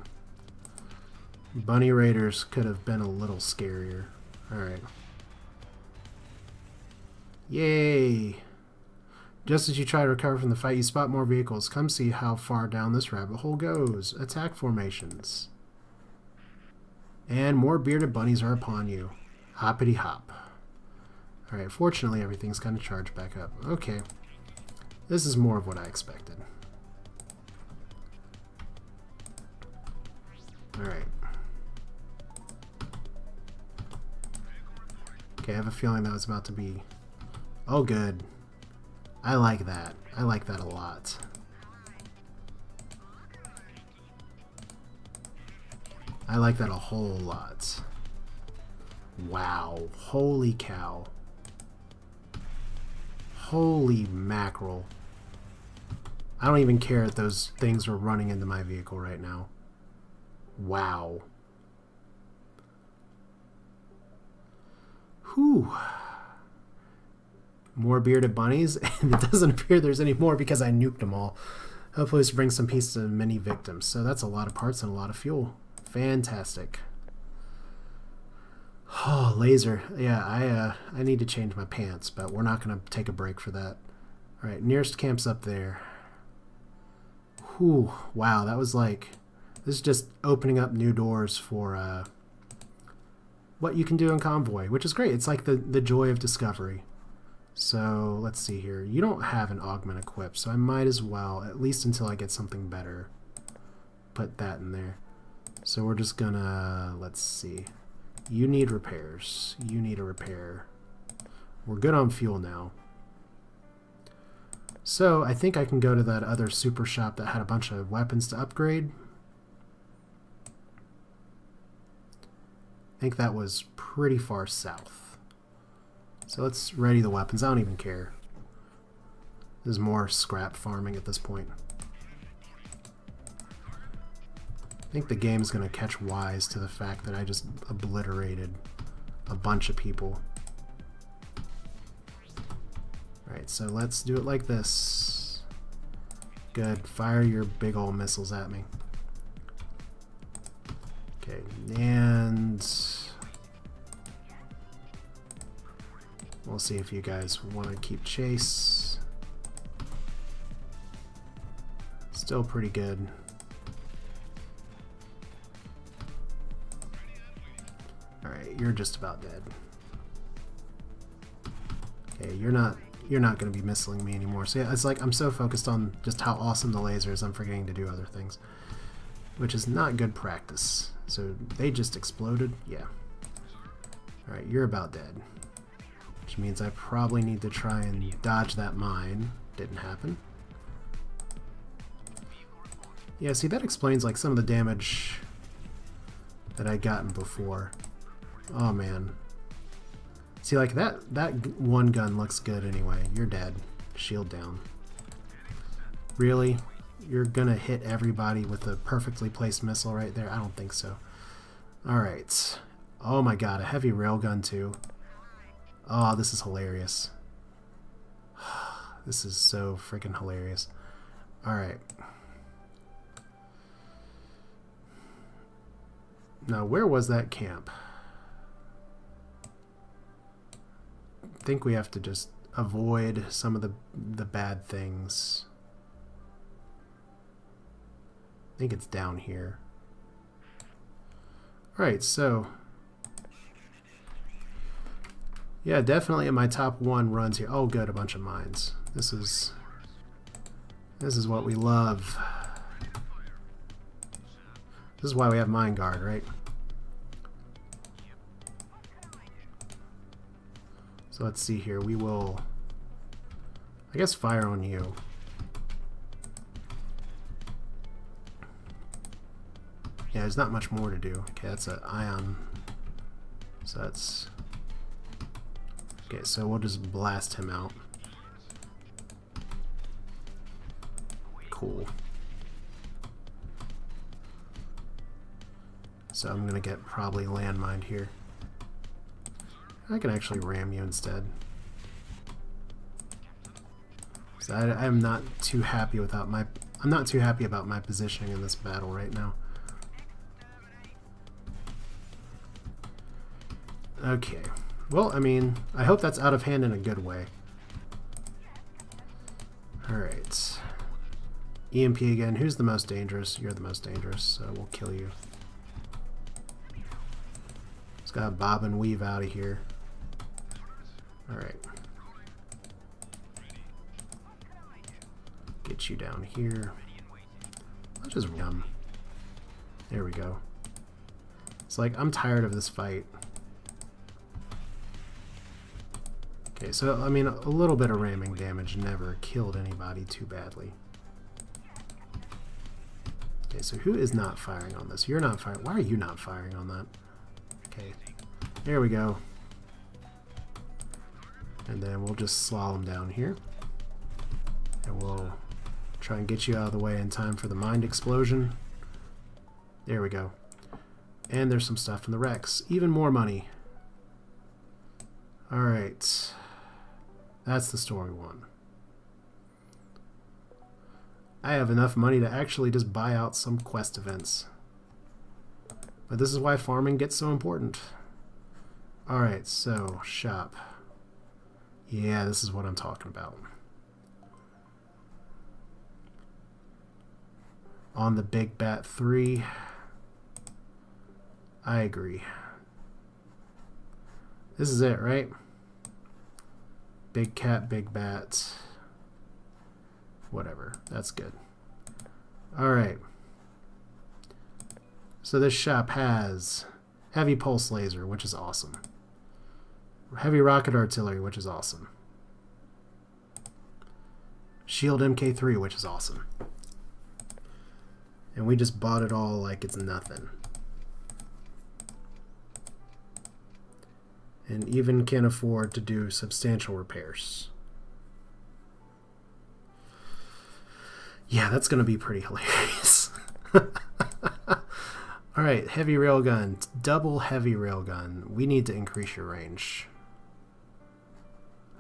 Bunny Raiders could have been a little scarier. Alright. Yay! Just as you try to recover from the fight, you spot more vehicles. Come see how far down this rabbit hole goes. Attack formations. And more bearded bunnies are upon you. Hoppity hop. Alright, fortunately everything's kind of charged back up. Okay. This is more of what I expected. Alright. Okay, I have a feeling that was about to be... Oh, good. I like that. I like that a lot. I like that a whole lot. Wow. Holy cow. Holy mackerel. I don't even care if those things are running into my vehicle right now. Wow. Whew. More bearded bunnies, and it doesn't appear there's any more because I nuked them all. Hopefully this brings some peace to many victims. So that's a lot of parts and a lot of fuel. Fantastic. Oh, laser. Yeah, I need to change my pants, but we're not going to take a break for that. Alright, nearest camp's up there. Whew. Wow, that was like... This is just opening up new doors for what you can do in Convoy, which is great. It's like the joy of discovery. So, let's see here. You don't have an augment equipped, so I might as well, at least until I get something better, put that in there. So we're just gonna, let's see. You need repairs. You need a repair. We're good on fuel now. So, I think I can go to that other super shop that had a bunch of weapons to upgrade. I think that was pretty far south. So let's ready the weapons. I don't even care. There's more scrap farming at this point. I think the game's going to catch wise to the fact that I just obliterated a bunch of people. Alright, so let's do it like this. Good. Fire your big old missiles at me. Okay, and... We'll see if you guys want to keep chase. Still pretty good. Alright, you're just about dead. Okay, you're not going to be missiling me anymore. So yeah, it's like I'm so focused on just how awesome the laser is, I'm forgetting to do other things. Which is not good practice. So they just exploded? Yeah. Alright, you're about dead. Which means I probably need to try and dodge that mine. Didn't happen. Yeah, see, that explains like some of the damage that I'd gotten before. Oh man. See, like that one gun looks good anyway. You're dead. Shield down. Really? You're gonna hit everybody with a perfectly placed missile right there? I don't think so. Alright. Oh my god, a heavy railgun too. Oh, this is hilarious. This is so freaking hilarious. Alright. Now, where was that camp? I think we have to just avoid some of the bad things. I think it's down here. Alright, so yeah, definitely in my top 1 runs here. Oh good, a bunch of mines. This is what we love. This is why we have Mine Guard, right? So let's see here. We will, I guess, fire on you. Yeah, there's not much more to do. Okay, that's an ion. So that's... Okay, so we'll just blast him out. Cool. So I'm gonna get probably landmined here. I can actually ram you instead. So I'm not too happy without my... I'm not too happy about my positioning in this battle right now. Okay. Well, I mean, I hope that's out of hand in a good way. Alright. EMP again. Who's the most dangerous? You're the most dangerous, so we'll kill you. Just gotta bob and weave out of here. Alright. Get you down here. I'll just yum. There we go. It's like, I'm tired of this fight. Okay, so, I mean, a little bit of ramming damage never killed anybody too badly. Okay, so who is not firing on this? You're not firing. Why are you not firing on that? Okay, there we go. And then we'll just slalom down here. And we'll try and get you out of the way in time for the mind explosion. There we go. And there's some stuff in the wrecks. Even more money. Alright. That's the story one. I have enough money to actually just buy out some quest events. But this is why farming gets so important. Alright, so, shop. Yeah, this is what I'm talking about. On the Big Bat 3, I agree. This is it, right? Big Cat, Big Bat. Whatever. That's good. Alright. So this shop has heavy pulse laser, which is awesome. Heavy rocket artillery, which is awesome. Shield MK3, which is awesome. And we just bought it all like it's nothing. And even can afford to do substantial repairs. Yeah, that's going to be pretty hilarious. Alright, heavy railgun. Double heavy railgun. We need to increase your range.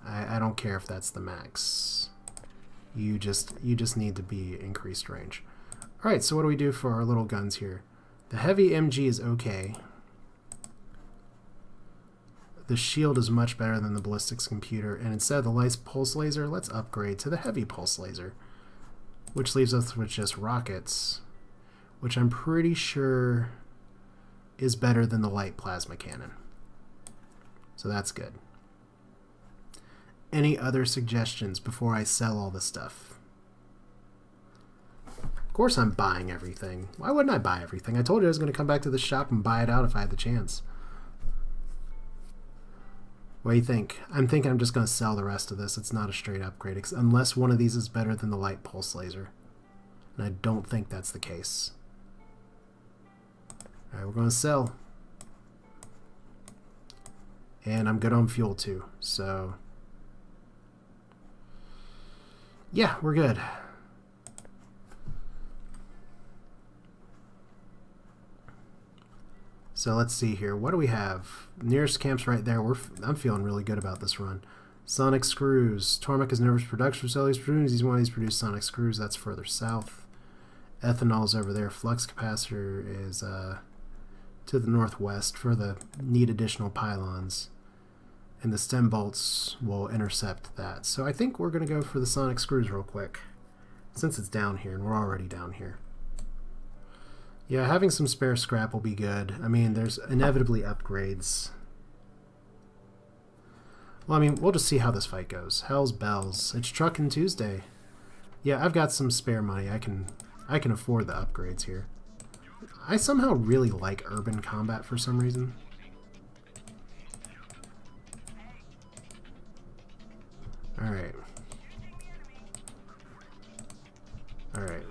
I don't care if that's the max. You just need to be increased range. Alright, so what do we do for our little guns here? The heavy MG is okay. The shield is much better than the ballistics computer, and instead of the light pulse laser, let's upgrade to the heavy pulse laser, which leaves us with just rockets, which I'm pretty sure is better than the light plasma cannon. So that's good. Any other suggestions before I sell all this stuff? Of course I'm buying everything. Why wouldn't I buy everything? I told you I was going to come back to the shop and buy it out if I had the chance. What do you think? I'm thinking I'm just going to sell the rest of this. It's not a straight upgrade, unless one of these is better than the light pulse laser. And I don't think that's the case. Alright, we're going to sell. And I'm good on fuel too, so yeah, we're good. So let's see here. What do we have? Nearest camp's right there. I'm feeling really good about this run. Sonic screws. Tormek is Nervous production facilities. These one of these produce sonic screws. That's further south. Ethanol's over there. Flux capacitor is to the northwest for the need additional pylons. And the stem bolts will intercept that. So I think we're going to go for the sonic screws real quick, since it's down here and we're already down here. Yeah, having some spare scrap will be good. I mean, there's inevitably upgrades. Well, I mean, we'll just see how this fight goes. Hell's bells. It's Truckin' Tuesday. Yeah, I've got some spare money. I can afford the upgrades here. I somehow really like urban combat for some reason. Alright. Alright.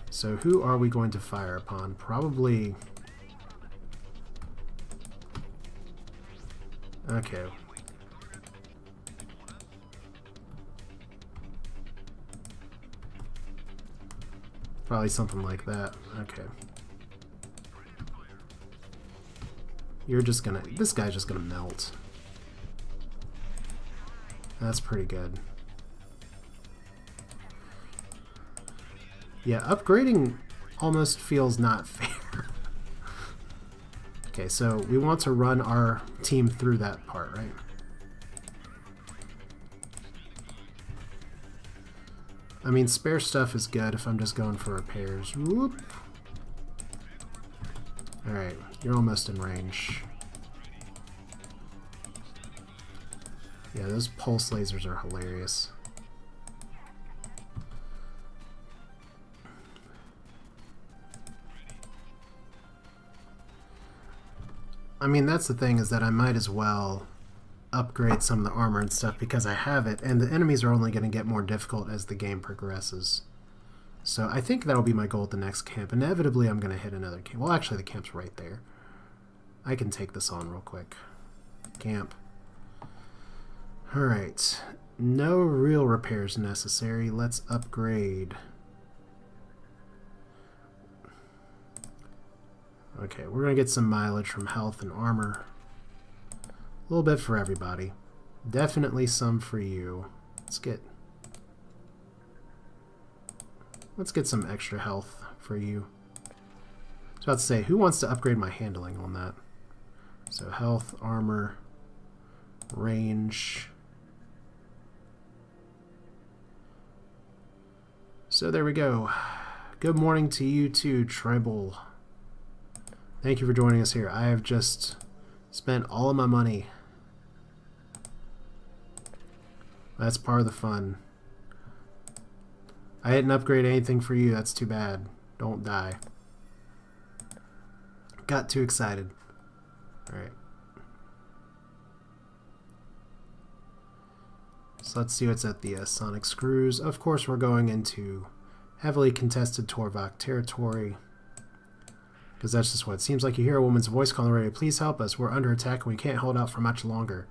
So who are we going to fire upon? Probably... Okay. Probably something like that. Okay. You're just gonna... This guy's just gonna melt. That's pretty good. Yeah, upgrading almost feels not fair. Okay, so we want to run our team through that part, right? I mean, spare stuff is good if I'm just going for repairs. Whoop. Alright, you're almost in range. Yeah, those pulse lasers are hilarious. I mean, that's the thing, is that I might as well upgrade some of the armor and stuff because I have it, and the enemies are only going to get more difficult as the game progresses. So I think that'll be my goal at the next camp. Inevitably, I'm going to hit another camp. Well, actually, the camp's right there. I can take this on real quick. Camp. Alright. No real repairs necessary. Let's upgrade. Okay, we're going to get some mileage from health and armor. A little bit for everybody. Definitely some for you. Let's get some extra health for you. I was about to say, who wants to upgrade my handling on that? So health, armor, range. So there we go. Good morning to you too, Tribal. Thank you for joining us here. I have just spent all of my money. That's part of the fun. I didn't upgrade anything for you. That's too bad. Don't die. Got too excited. Alright. So let's see what's at the sonic screws. Of course, we're going into heavily contested Torvok territory. Because that's just what it seems like. You hear a woman's voice calling the radio. Please help us. We're under attack and we can't hold out for much longer.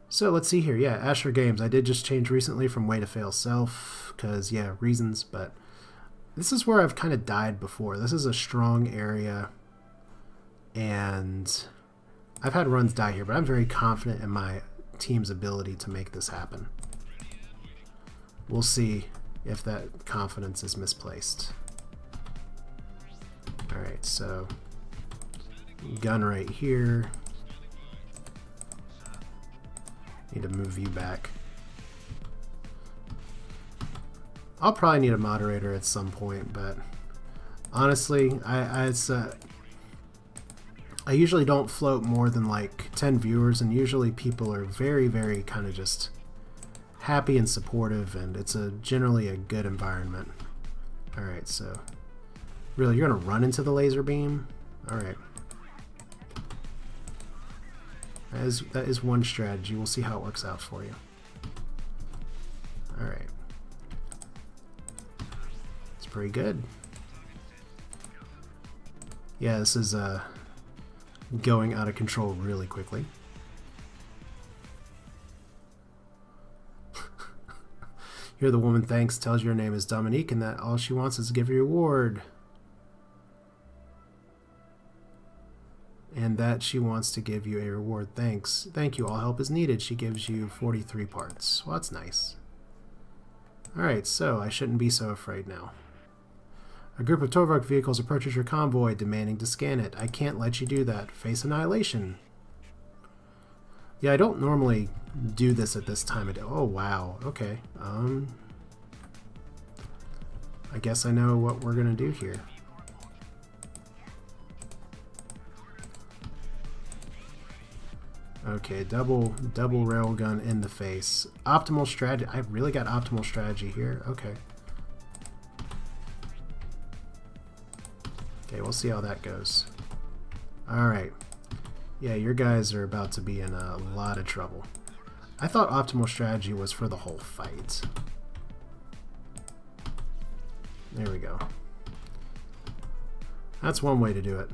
So let's see here. Yeah, Asher Games. I did just change recently from Way to Fail Self. Because, yeah, reasons. But this is where I've kind of died before. This is a strong area. And I've had runs die here. But I'm very confident in my team's ability to make this happen. We'll see if that confidence is misplaced. Alright, so gun right here. Need to move you back. I'll probably need a moderator at some point, but honestly, I usually don't float more than like 10 viewers, and usually people are very, very kind of just happy and supportive, and it's generally a good environment. Alright, so really, you're going to run into the laser beam? Alright. That is one strategy. We'll see how it works out for you. Alright. It's pretty good. Yeah, this is going out of control really quickly. Here the woman thanks, tells you her name is Dominique, and that all she wants is to give you a reward. And that she wants to give you a reward. Thanks. Thank you. All help is needed. She gives you 43 parts. Well, that's nice. Alright, so I shouldn't be so afraid now. A group of Torvok vehicles approaches your convoy, demanding to scan it. I can't let you do that. Face annihilation. Yeah, I don't normally do this at this time of day. Oh, wow. Okay. I guess I know what we're going to do here. Okay, double railgun in the face. Optimal strategy. I really got optimal strategy here. Okay. Okay, we'll see how that goes. Alright. Yeah, your guys are about to be in a lot of trouble. I thought optimal strategy was for the whole fight. There we go. That's one way to do it.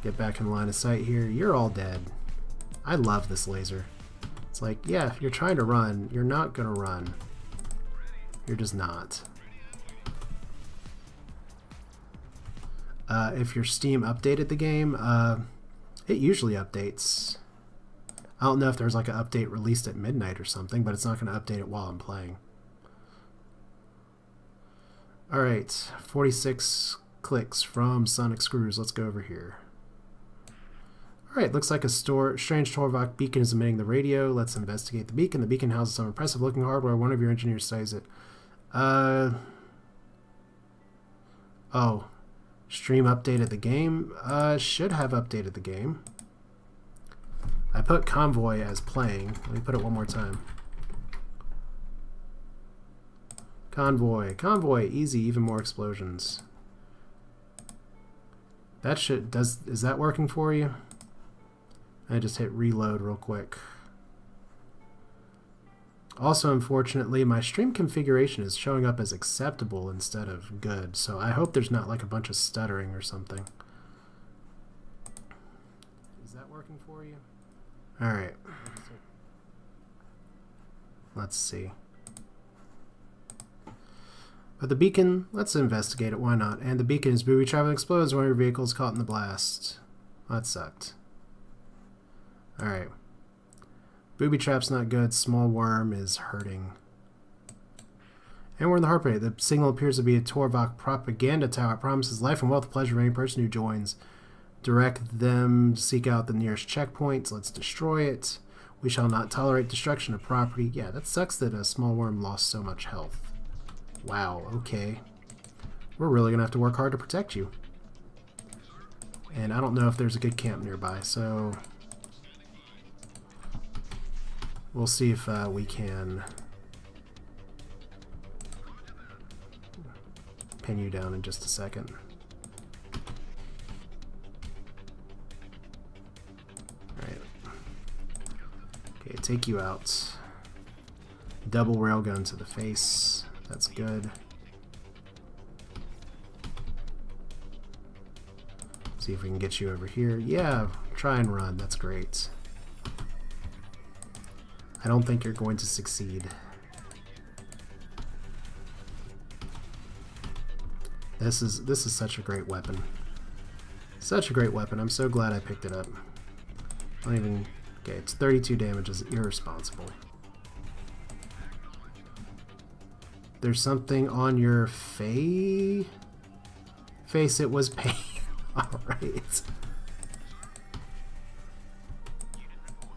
Get back in line of sight here. You're all dead. I love this laser. It's like, yeah, if you're trying to run, you're not gonna run. You're just not. If your Steam updated the game, it usually updates. I don't know if there's like an update released at midnight or something, but it's not going to update it while I'm playing. Alright, 46 clicks from Sonic Screws. Let's go over here. Alright, looks like a strange Torvok beacon is emitting the radio. Let's investigate the beacon. The beacon houses some impressive looking hardware. One of your engineers studies it. Oh. Stream updated the game. Should have updated the game. I put Convoy as playing. Let me put it one more time. Convoy, easy, even more explosions. That should, is that working for you? I just hit reload real quick. Also, unfortunately, my stream configuration is showing up as acceptable instead of good, so I hope there's not like a bunch of stuttering or something. Is that working for you? Alright. Let's see. But the beacon, let's investigate it, why not? And the beacon is booby traveling explodes, one of your vehicles caught in the blast. That sucked. Alright. Booby trap's not good, small worm is hurting. And we're in the heart rate. The signal appears to be a Torvok propaganda tower. It promises life and wealth pleasure for any person who joins. Direct them to seek out the nearest checkpoints. Let's destroy it. We shall not tolerate destruction of property. Yeah, that sucks that a small worm lost so much health. Wow, okay. We're really going to have to work hard to protect you. And I don't know if there's a good camp nearby, so we'll see if we can pin you down in just a second. Alright. Okay, take you out. Double railgun to the face. That's good. See if we can get you over here. Yeah, try and run. That's great. I don't think you're going to succeed. This is such a great weapon. Such a great weapon. I'm so glad I picked it up. I don't even... Okay, it's 32 damage is irresponsible. There's something on your face. It was pain. Alright.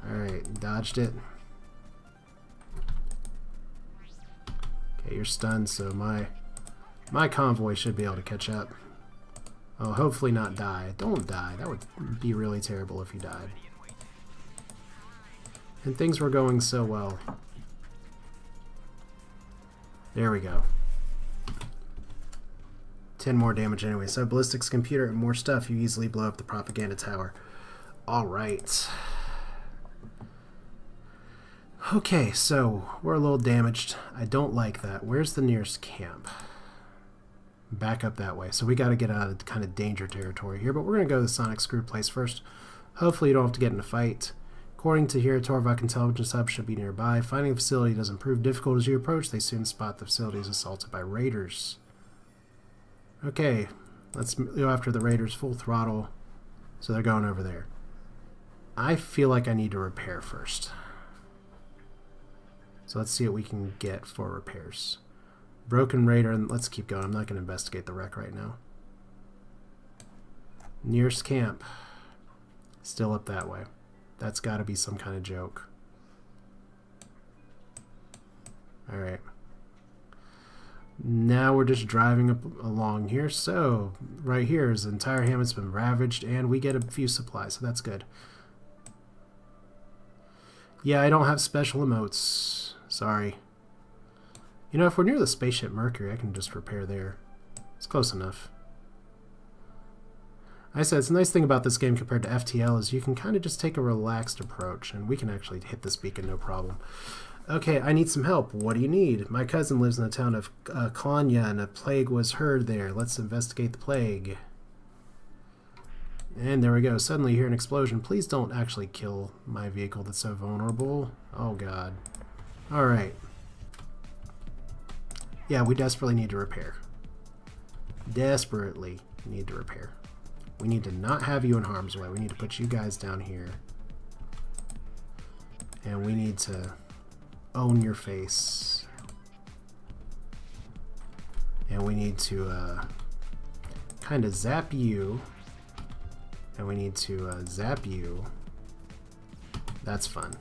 Alright, dodged it. Okay, you're stunned, so my convoy should be able to catch up. Oh, hopefully not die. Don't die. That would be really terrible if you died. And things were going so well. There we go. 10 more damage anyway. So ballistics computer and more stuff. You easily blow up the propaganda tower. Alright. Okay, so we're a little damaged. I don't like that. Where's the nearest camp? back up that way. So we got to get out of kind of danger territory here, but we're going to go to the sonic screw place first. Hopefully you don't have to get in a fight. According to here, Torvok intelligence hub should be nearby. Finding a facility doesn't prove difficult as you approach. They soon spot the facility is assaulted by raiders. Okay, let's go after the raiders full throttle. So they're going over there. I feel like I need to repair first. So let's see what we can get for repairs. Broken raider, and let's keep going. I'm not going to investigate the wreck right now. Nearest camp. Still up that way. That's got to be some kind of joke. Alright. Now we're just driving up along here. So, right here is the entire hamlet's been ravaged, and we get a few supplies, so that's good. Yeah, I don't have special emotes. Sorry. You know, if we're near the spaceship Mercury, I can just repair there. It's close enough. I said, it's a nice thing about this game compared to FTL is you can kind of just take a relaxed approach, and we can actually hit this beacon no problem. Okay, I need some help. What do you need? My cousin lives in the town of Klanya, and a plague was heard there. Let's investigate the plague. And there we go. Suddenly you hear an explosion. Please don't actually kill my vehicle that's so vulnerable. Oh, God. Alright. Yeah, we desperately need to repair. Desperately need to repair. We need to not have you in harm's way. We need to put you guys down here. And we need to own your face. And we need to kind of zap you. And we need to zap you. That's fun.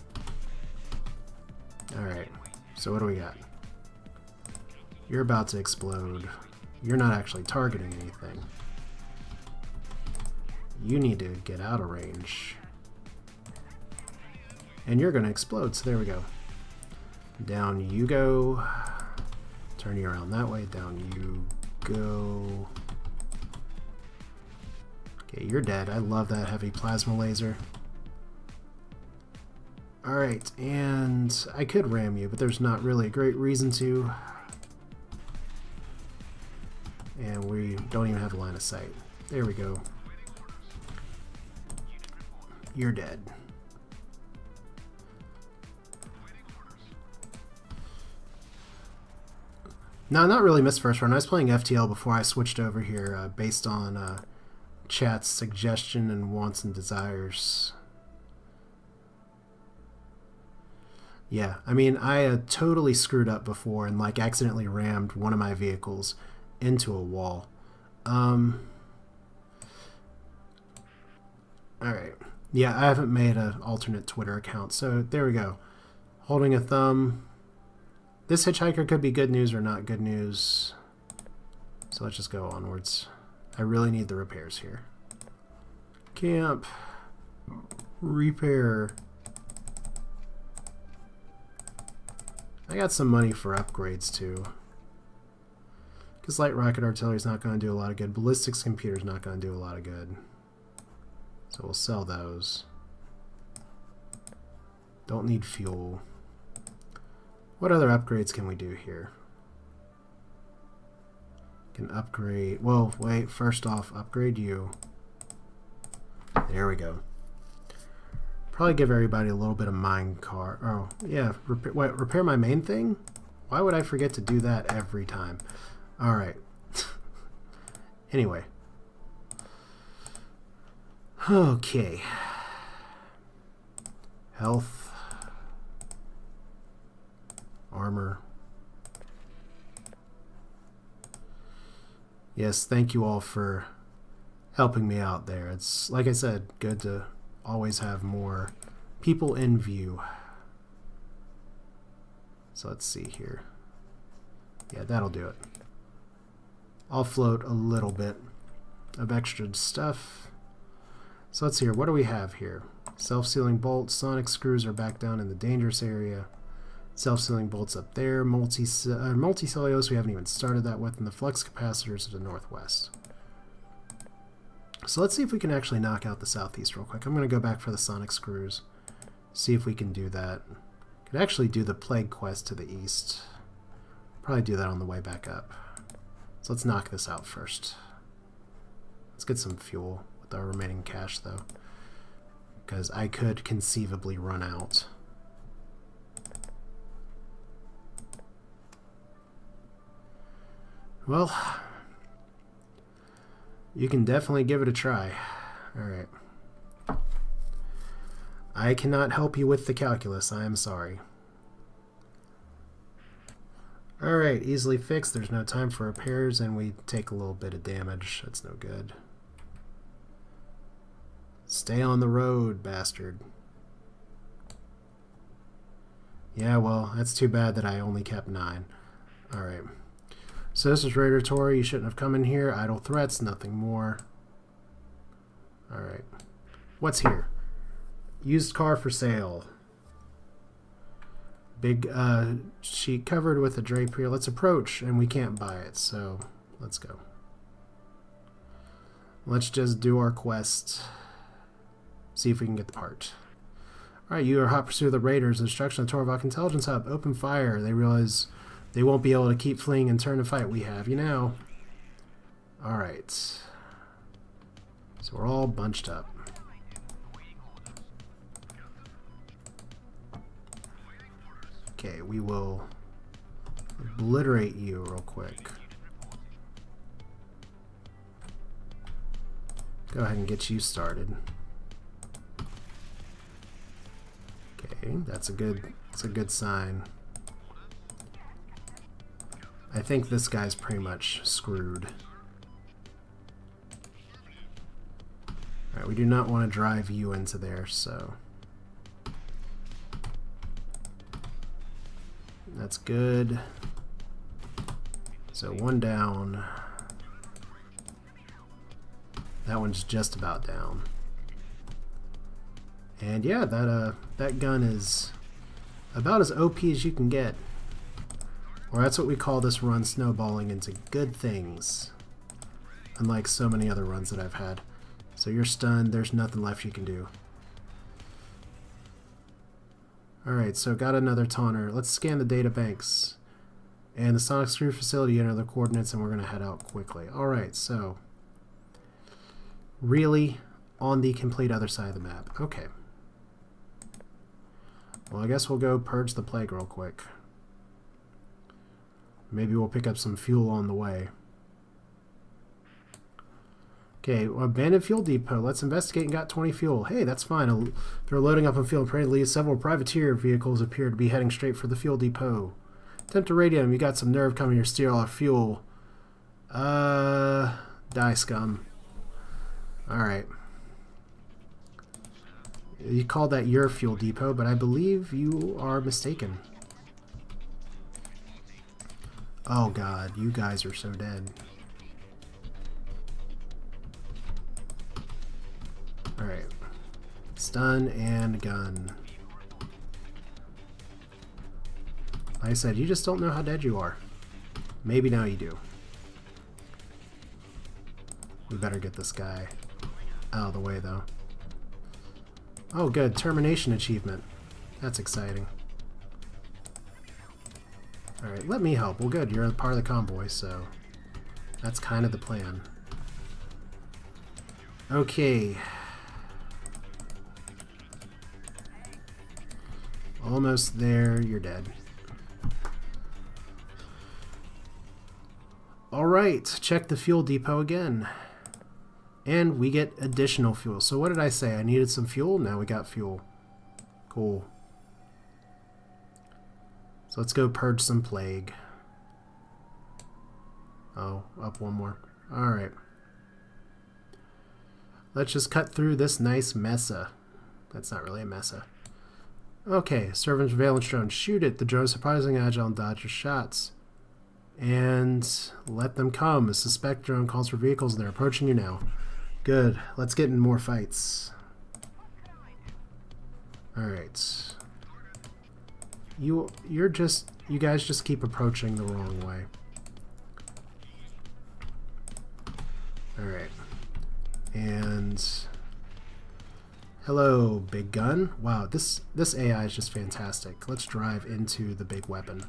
Alright, so what do we got? You're about to explode. You're not actually targeting anything. You need to get out of range. And you're going to explode, so there we go. Down you go. Turn you around that way. Down you go. Okay, you're dead. I love that heavy plasma laser. Alright, and I could ram you, but there's not really a great reason to. And we don't even have a line of sight. There we go. You're dead. No, not really missed first run. I was playing FTL before I switched over here based on chat's suggestion and wants and desires. Yeah, I mean, I totally screwed up before and like accidentally rammed one of my vehicles into a wall. Alright. Yeah, I haven't made an alternate Twitter account, so there we go. Holding a thumb. This hitchhiker could be good news or not good news. So let's just go onwards. I really need the repairs here. Camp. Repair. I got some money for upgrades too. Because light rocket artillery is not going to do a lot of good. Ballistics computer is not going to do a lot of good. So we'll sell those. Don't need fuel. What other upgrades can we do here? Can upgrade. Whoa, wait. First off, upgrade you. There we go. Probably give everybody a little bit of mine car. Oh, yeah. Repair my main thing? Why would I forget to do that every time? Alright. Anyway. Okay. Health. Armor. Yes, thank you all for helping me out there. It's, like I said, good to always have more people in view. So let's see here. Yeah, that'll do it. I'll float a little bit of extra stuff. So let's see here. What do we have here? Self-sealing bolts. Sonic screws are back down in the dangerous area. Self-sealing bolts up there. Multi-cellulose we haven't even started that with. And the flux capacitors to the northwest. So let's see if we can actually knock out the southeast real quick. I'm going to go back for the sonic screws. See if we can do that. Could actually do the plague quest to the east. Probably do that on the way back up. So let's knock this out first. Let's get some fuel with our remaining cash, though, because I could conceivably run out. Well, you can definitely give it a try. Alright. I cannot help you with the calculus. I am sorry. Alright, easily fixed. There's no time for repairs, and we take a little bit of damage. That's no good. Stay on the road, bastard. Yeah, well, that's too bad that I only kept 9. Alright. So this is regulatory. You shouldn't have come in here. Idle threats, nothing more. Alright. What's here? Used car for sale. Big sheet covered with a drapery. Let's approach, and we can't buy it, so let's go. Let's just do our quest. See if we can get the part. Alright, you are hot pursuit of the raiders. Instruction of Torvok Intelligence Hub. Open fire. They realize they won't be able to keep fleeing and turn to fight. We have you now. Alright. So we're all bunched up. Okay, we will obliterate you real quick. Go ahead and get you started. Okay, that's a good sign. I think this guy's pretty much screwed. Alright, we do not want to drive you into there, so that's good. So one down. That one's just about down. And yeah, that gun is about as OP as you can get. Or that's what we call this run, snowballing into good things. Unlike so many other runs that I've had. So you're stunned, there's nothing left you can do. Alright, so got another taunter. Let's scan the data banks. And the sonic screw facility, enter the coordinates, and we're going to head out quickly. Alright, so really on the complete other side of the map. Okay. Well, I guess we'll go purge the plague real quick. Maybe we'll pick up some fuel on the way. Okay, abandoned fuel depot. Let's investigate and got 20 fuel. Hey, that's fine. They're loading up on fuel and apparently several privateer vehicles appear to be heading straight for the fuel depot. Attempt to radio him. You got some nerve coming here to steal our fuel. Die, scum. Alright. You called that your fuel depot, but I believe you are mistaken. Oh god, you guys are so dead. Alright. Stun and gun. Like I said, you just don't know how dead you are. Maybe now you do. We better get this guy out of the way, though. Oh, good. Termination achievement. That's exciting. Alright, let me help. Well, good. You're a part of the convoy, so that's kind of the plan. Okay. Almost there. You're dead. Alright, check the fuel depot again. And we get additional fuel. So what did I say? I needed some fuel? Now we got fuel. Cool. So let's go purge some plague. Oh, up one more. Alright. Let's just cut through this nice mesa. That's not really a mesa. Okay, servant surveillance drone. Shoot it. The drone is surprisingly agile and dodges shots. And let them come. A suspect drone calls for vehicles and they're approaching you now. Good. Let's get in more fights. Alright. You guys just keep approaching the wrong way. Alright. And hello, big gun. Wow, this AI is just fantastic. Let's drive into the big weapon.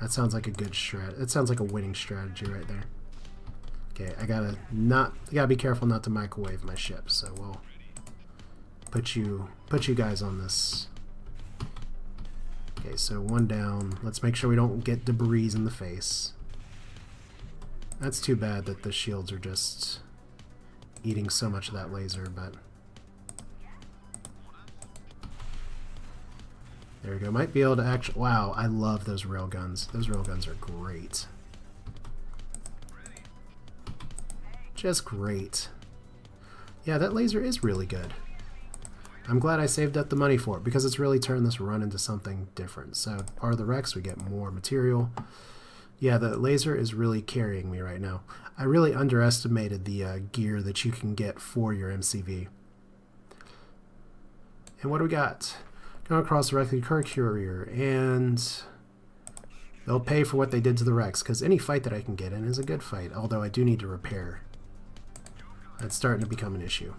That sounds like a good strat. That sounds like a winning strategy right there. Okay, I gotta be careful not to microwave my ship, so we'll put you guys on this. Okay, so one down. Let's make sure we don't get debris in the face. That's too bad that the shields are just eating so much of that laser, but there we go. Might be able to actually... Wow, I love those railguns. Those railguns are great. Just great. Yeah, that laser is really good. I'm glad I saved up the money for it, because it's really turned this run into something different. So, part of the Rex, we get more material. Yeah, the laser is really carrying me right now. I really underestimated the gear that you can get for your MCV. And what do we got? Going across the Wrecked Car Courier, and they'll pay for what they did to the Rex, because any fight that I can get in is a good fight, although I do need to repair. That's starting to become an issue.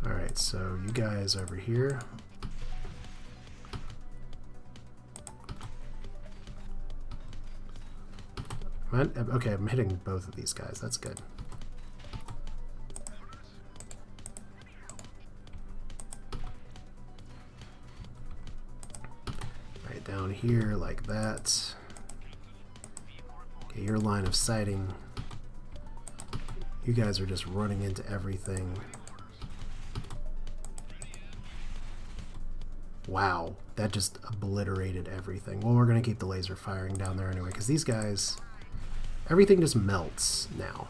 Alright, so you guys over here. Okay, I'm hitting both of these guys. That's good. Right down here like that. Okay, your line of sighting. You guys are just running into everything. Wow, that just obliterated everything. Well, we're going to keep the laser firing down there anyway, because these guys, everything just melts now.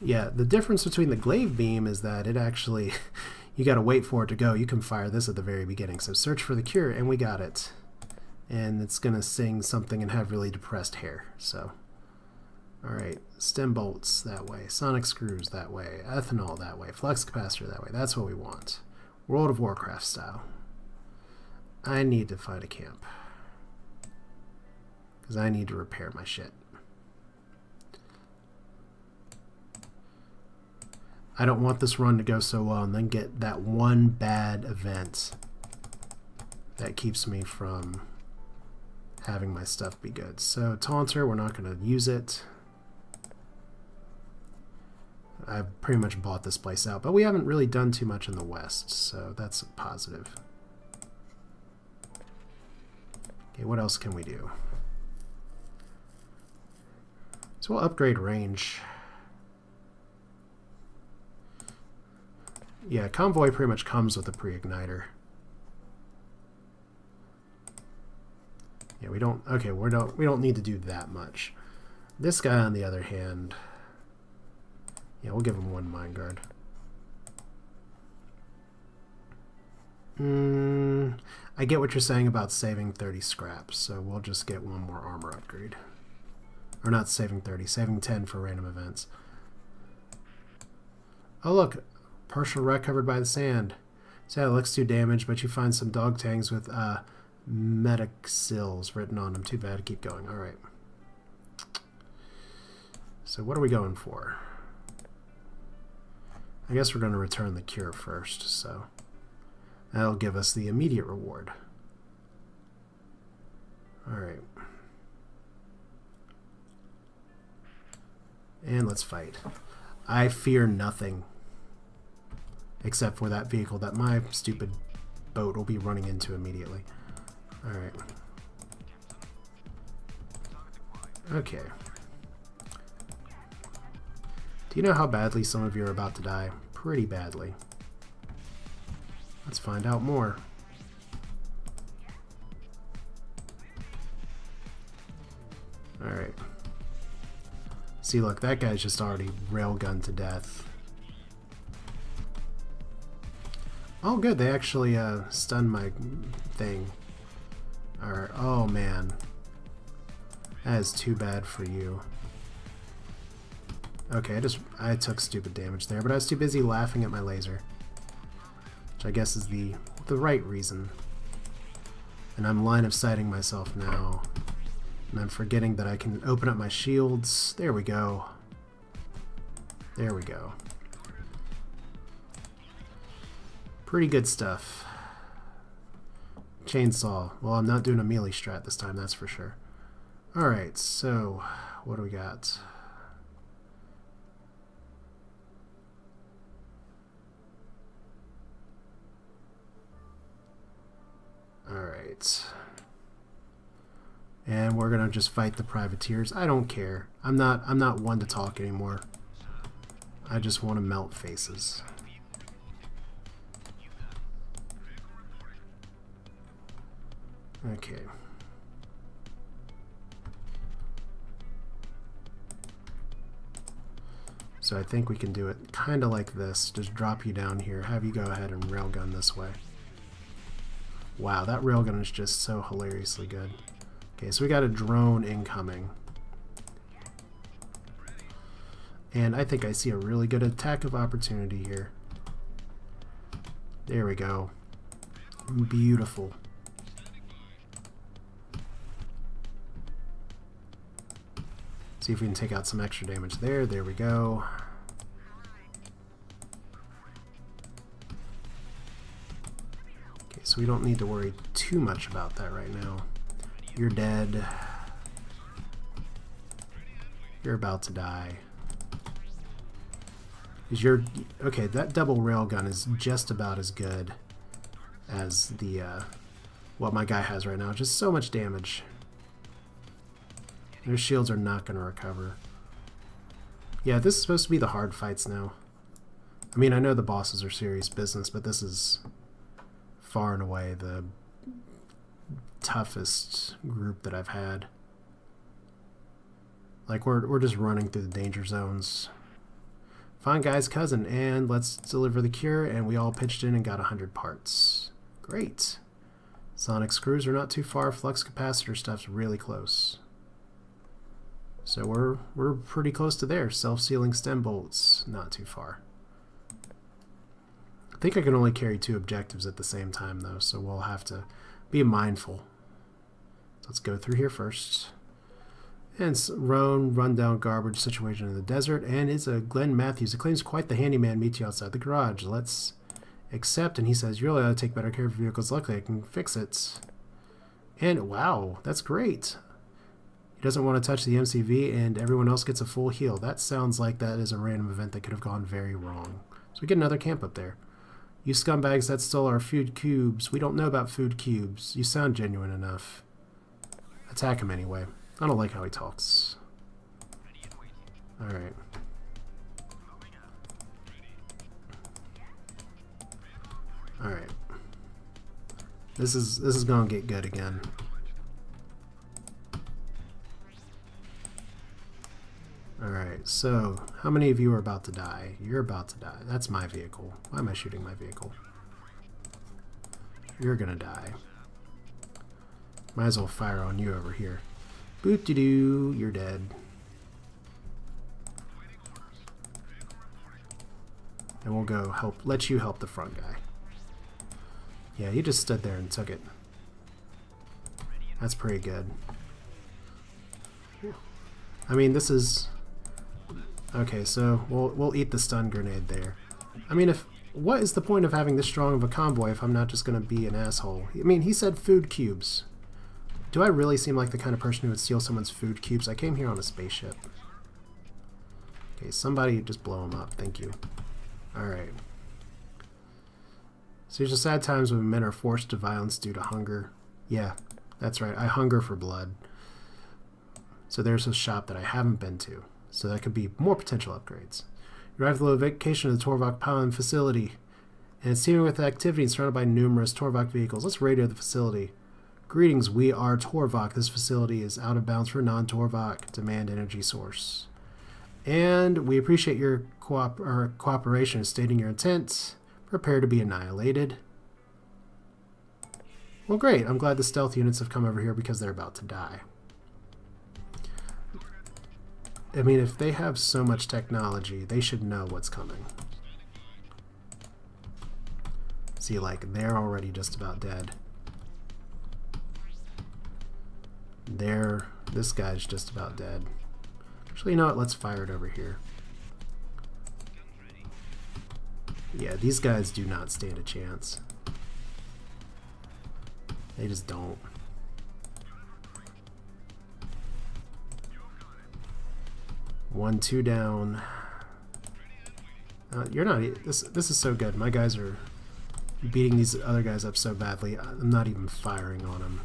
Yeah, the difference between the glaive beam is that it actually, you got to wait for it to go. You can fire this at the very beginning. So search for the cure, and we got it. And it's going to sing something and have really depressed hair. So, alright, stem bolts that way, sonic screws that way, ethanol that way, flux capacitor that way. That's what we want. World of Warcraft style. I need to find a camp, because I need to repair my shit. I don't want this run to go so well and then get that one bad event that keeps me from having my stuff be good. So Taunter, we're not going to use it. I've pretty much bought this place out, but we haven't really done too much in the west, so that's a positive. Okay, what else can we do? So we'll upgrade range. Yeah, Convoy pretty much comes with a pre-igniter. Yeah, we don't need to do that much. This guy, on the other hand, yeah, we'll give him one mine guard. I get what you're saying about saving 30 scraps, so we'll just get one more armor upgrade. Or not saving 30, saving 10 for random events. Oh look, partial wreck covered by the sand. So yeah, it looks too damaged, but you find some dog tangs with medic sills written on them. Too bad, keep going. Alright. So what are we going for? I guess we're going to return the cure first, so that'll give us the immediate reward. Alright. And let's fight. I fear nothing except for that vehicle that my stupid boat will be running into immediately. Alright. Okay. Do you know how badly some of you are about to die? Pretty badly. Let's find out more. Alright. See, look, that guy's just already railgunned to death. Oh, good, they actually stunned my thing. Alright, oh man. That is too bad for you. Okay, I took stupid damage there, but I was too busy laughing at my laser. Which I guess is the right reason. And I'm line of sighting myself now. And I'm forgetting that I can open up my shields. There we go. There we go. Pretty good stuff. Chainsaw. Well, I'm not doing a melee strat this time, that's for sure. Alright, so what do we got? Alright. And we're gonna just fight the privateers. I don't care. I'm not one to talk anymore. I just want to melt faces. Okay. So I think we can do it kind of like this. Just drop you down here, have you go ahead and railgun this way. Wow, that railgun is just so hilariously good. Okay, so we got a drone incoming. And I think I see a really good attack of opportunity here. There we go. Beautiful. See if we can take out some extra damage there. There we go. Okay, so we don't need to worry too much about that right now. You're dead. You're about to die. Okay, that double railgun is just about as good as the what my guy has right now. Just so much damage. Their shields are not going to recover. Yeah, this is supposed to be the hard fights now. I mean, I know the bosses are serious business, but this is far and away the toughest group that I've had. Like, we're just running through the danger zones. Find guy's cousin, and let's deliver the cure, and we all pitched in and got 100 parts. Great. Sonic screws are not too far. Flux capacitor stuff's really close. So we're pretty close to there. Self-sealing stem bolts, not too far. I think I can only carry 2 objectives at the same time, though, so we'll have to be mindful. Let's go through here first. And run down garbage situation in the desert, and it's a Glenn Matthews. It claims quite the handyman meets you outside the garage. Let's accept, and he says, you really ought to take better care of your vehicles. Luckily, I can fix it. And wow, that's great. He doesn't want to touch the MCV, and everyone else gets a full heal. That sounds like that is a random event that could have gone very wrong. So we get another camp up there. You scumbags that stole our food cubes. We don't know about food cubes. You sound genuine enough. Attack him anyway. I don't like how he talks. Alright. Alright. This is gonna get good again. Alright, so how many of you are about to die? You're about to die. That's my vehicle. Why am I shooting my vehicle? You're gonna die. Might as well fire on you over here. Boot-de-doo, you're dead. And we'll go let you help the front guy. Yeah, he just stood there and took it. That's pretty good. I mean, this is... Okay, so we'll eat the stun grenade there. I mean, what is the point of having this strong of a convoy if I'm not just going to be an asshole? I mean, he said food cubes. Do I really seem like the kind of person who would steal someone's food cubes? I came here on a spaceship. Okay, somebody just blow him up. Thank you. Alright. So these are sad times when men are forced to violence due to hunger. Yeah, that's right. I hunger for blood. So there's a shop that I haven't been to. So that could be more potential upgrades. You arrive at the location of the Torvok Pound facility. And it's teeming with activity and surrounded by numerous Torvok vehicles. Let's radio the facility. Greetings, we are Torvok. This facility is out of bounds for non-Torvok. Demand energy source. And we appreciate your cooperation in stating your intent. Prepare to be annihilated. Well, great. I'm glad the stealth units have come over here because they're about to die. I mean, if they have so much technology, they should know what's coming. See, like, they're already just about dead. This guy's just about dead. Actually, you know what? Let's fire it over here. Yeah, these guys do not stand a chance. They just don't. One, two down. You're not. This is so good. My guys are beating these other guys up so badly. I'm not even firing on them.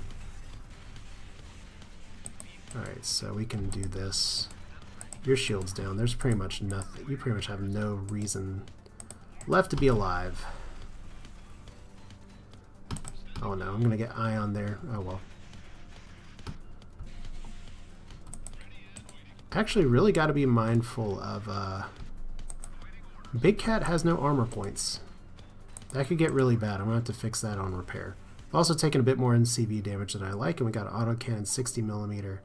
Alright, so we can do this. Your shield's down. There's pretty much nothing. You pretty much have no reason left to be alive. Oh no, I'm gonna get ion there. Oh well. Actually, really got to be mindful of. Big Cat has no armor points. That could get really bad. I'm gonna have to fix that on repair. I've also taken a bit more NCV damage than I like, and we got an autocannon 60mm.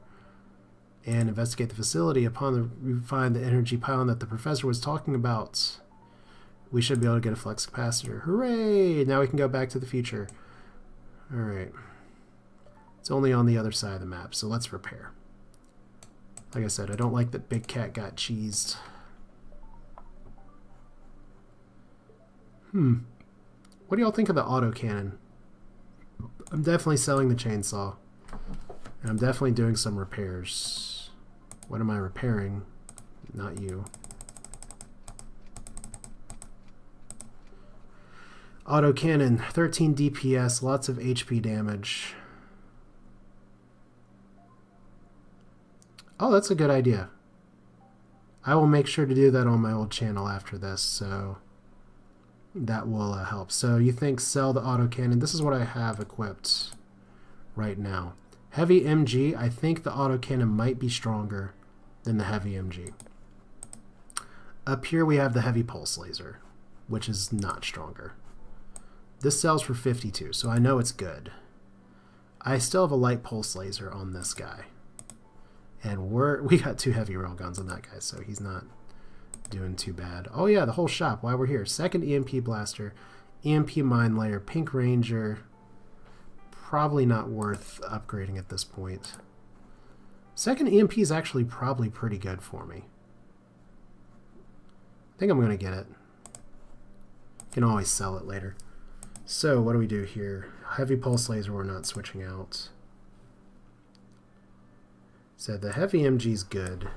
And investigate the facility. We find the energy pylon that the professor was talking about. We should be able to get a flux capacitor. Hooray! Now we can go back to the future. Alright. It's only on the other side of the map, so let's repair. Like I said, I don't like that Big Cat got cheesed. What do y'all think of the autocannon? I'm definitely selling the chainsaw. And I'm definitely doing some repairs. What am I repairing? Not you. Autocannon, 13 DPS, lots of HP damage. Oh, that's a good idea. I will make sure to do that on my old channel after this, so that will help. So you think sell the autocannon. This is what I have equipped right now. Heavy MG, I think the autocannon might be stronger than the heavy MG. Up here we have the heavy pulse laser, which is not stronger. This sells for 52, so I know it's good. I still have a light pulse laser on this guy. And we got 2 heavy railguns on that guy, so he's not doing too bad. Oh yeah, the whole shop, while we're here. Second EMP blaster, EMP mine layer, pink ranger. Probably not worth upgrading at this point. Second EMP is actually probably pretty good for me. I think I'm going to get it. Can always sell it later. So what do we do here? Heavy pulse laser we're not switching out. So the heavy MG is good.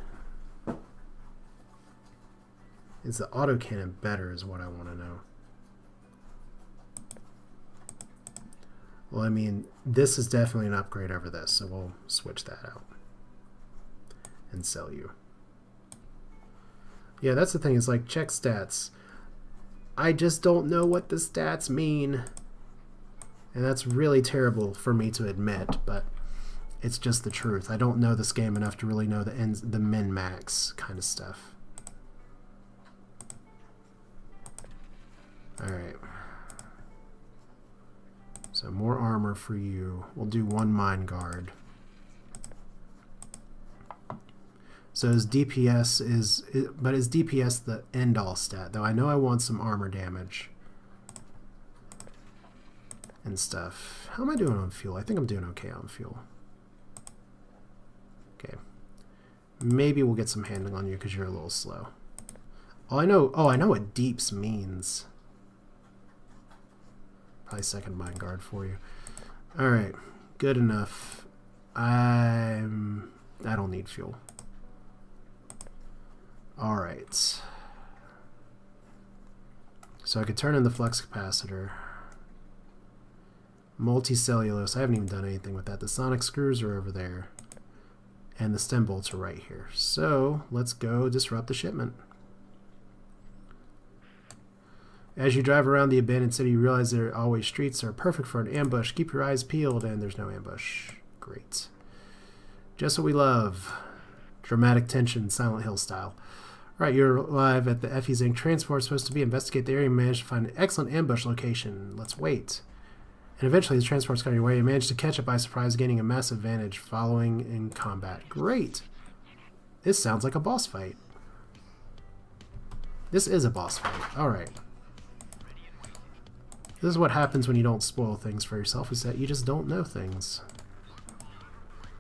Is the autocannon better is what I want to know. Well, I mean, this is definitely an upgrade over this, so we'll switch that out and sell you. Yeah, that's the thing. It's like, check stats. I just don't know what the stats mean. And that's really terrible for me to admit, but it's just the truth. I don't know this game enough to really know the min-max kind of stuff. Alright. So more armor for you. We'll do 1 mine guard. So his DPS but his DPS the end-all stat, though I know I want some armor damage and stuff. How am I doing on fuel? I think I'm doing okay on fuel. Okay. Maybe we'll get some handling on you because you're a little slow. Oh, I know what deeps means. Probably second mine guard for you. Alright, good enough. I don't need fuel. Alright. So I could turn in the flux capacitor. Multicellulose, I haven't even done anything with that. The sonic screws are over there. And the stem bolts are right here. So let's go disrupt the shipment. As you drive around the abandoned city, you realize there are always streets that are perfect for an ambush. Keep your eyes peeled, and there's no ambush. Great. Just what we love. Dramatic tension, Silent Hill style. Alright, you're live at the FE's Inc. transport. Supposed to be investigate the area and manage to find an excellent ambush location. Let's wait. And eventually the transport's got your way. You manage to catch it by surprise, gaining a massive advantage following in combat. Great. This sounds like a boss fight. This is a boss fight. Alright. This is what happens when you don't spoil things for yourself, is that you just don't know things.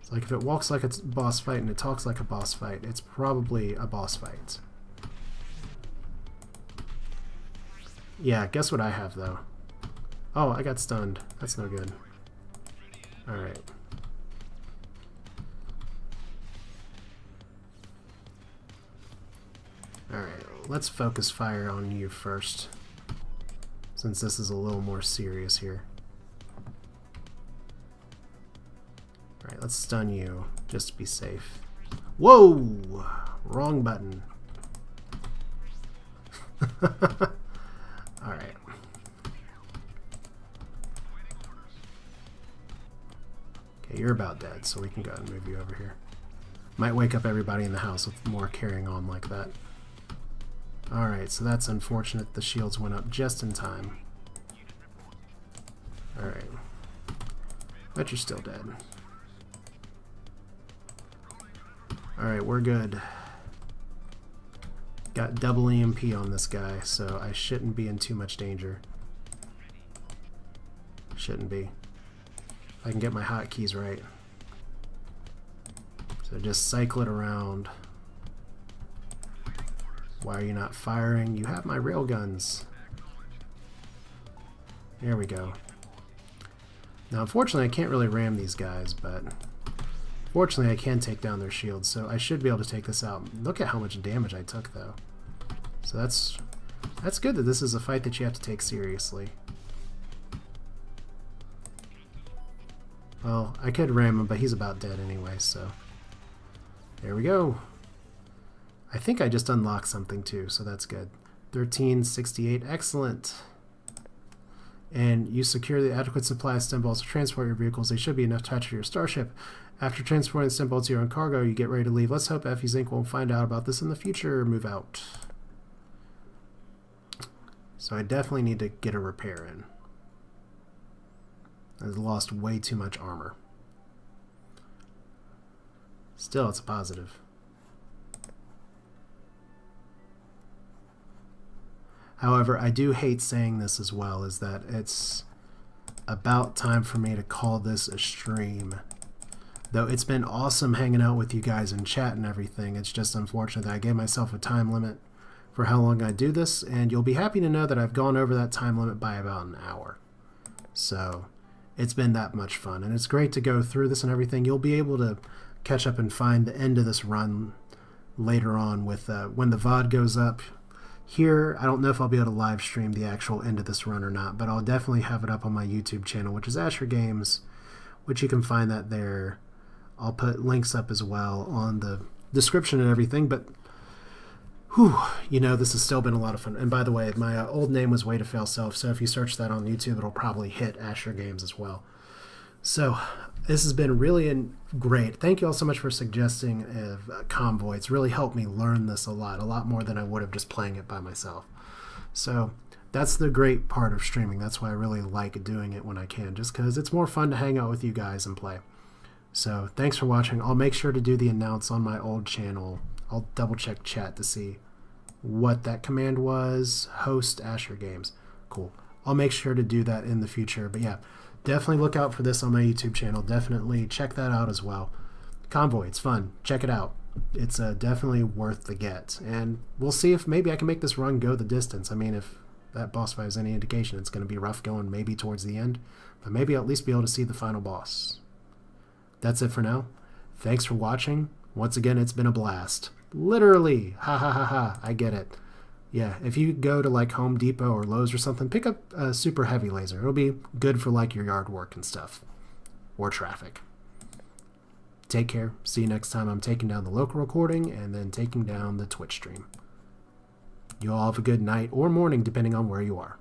It's like if it walks like a boss fight and it talks like a boss fight, it's probably a boss fight. Yeah, guess what I have though? Oh, I got stunned. That's no good. Alright. Alright, let's focus fire on you first, since this is a little more serious here. Alright, let's stun you, just to be safe. Whoa! Wrong button. Alright. Okay, you're about dead, so we can go ahead and move you over here. Might wake up everybody in the house with more carrying on like that. Alright, so that's unfortunate. The shields went up just in time. Alright. But you're still dead. Alright, we're good. Got double EMP on this guy, so I shouldn't be in too much danger. Shouldn't be. I can get my hotkeys right. So just cycle it around. Why are you not firing? You have my railguns. There we go. Now, unfortunately, I can't really ram these guys, but fortunately, I can take down their shields, so I should be able to take this out. Look at how much damage I took, though. So that's good that this is a fight that you have to take seriously. Well, I could ram him, but he's about dead anyway, so there we go. I think I just unlocked something too, so that's good. 1368, excellent. And you secure the adequate supply of stem bolts to transport your vehicles. They should be enough to attach to your starship. After transporting the stem bolts to your own cargo, you get ready to leave. Let's hope Effie's Inc. won't find out about this in the future. Move out. So I definitely need to get a repair in. I've lost way too much armor. Still, it's a positive. However, I do hate saying this as well, is that it's about time for me to call this a stream. Though it's been awesome hanging out with you guys in chat and everything, it's just unfortunate that I gave myself a time limit for how long I do this, and you'll be happy to know that I've gone over that time limit by about an hour. So it's been that much fun, and it's great to go through this and everything. You'll be able to catch up and find the end of this run later on with when the VOD goes up. Here, I don't know if I'll be able to live stream the actual end of this run or not, but I'll definitely have it up on my YouTube channel, which is Asher Games, which you can find that there. I'll put links up as well on the description and everything, but whew, you know, this has still been a lot of fun. And by the way, my old name was Way to Fail Self, so if you search that on YouTube, it'll probably hit Asher Games as well. So this has been really great. Thank you all so much for suggesting Convoy. It's really helped me learn this a lot more than I would have just playing it by myself. So that's the great part of streaming. That's why I really like doing it when I can, just because it's more fun to hang out with you guys and play. So thanks for watching. I'll make sure to do the announce on my old channel. I'll double check chat to see what that command was. Host Asher Games. Cool. I'll make sure to do that in the future. But yeah, definitely look out for this on my YouTube channel. Definitely check that out as well. Convoy, it's fun. Check it out. It's definitely worth the get. And we'll see if maybe I can make this run go the distance. I mean, if that boss fight is any indication, it's going to be rough going maybe towards the end. But maybe I'll at least be able to see the final boss. That's it for now. Thanks for watching. Once again, it's been a blast. Literally. Ha ha ha ha. I get it. Yeah, if you go to like Home Depot or Lowe's or something, pick up a super heavy laser. It'll be good for like your yard work and stuff. Or traffic. Take care. See you next time. I'm taking down the local recording and then taking down the Twitch stream. You all have a good night or morning depending on where you are.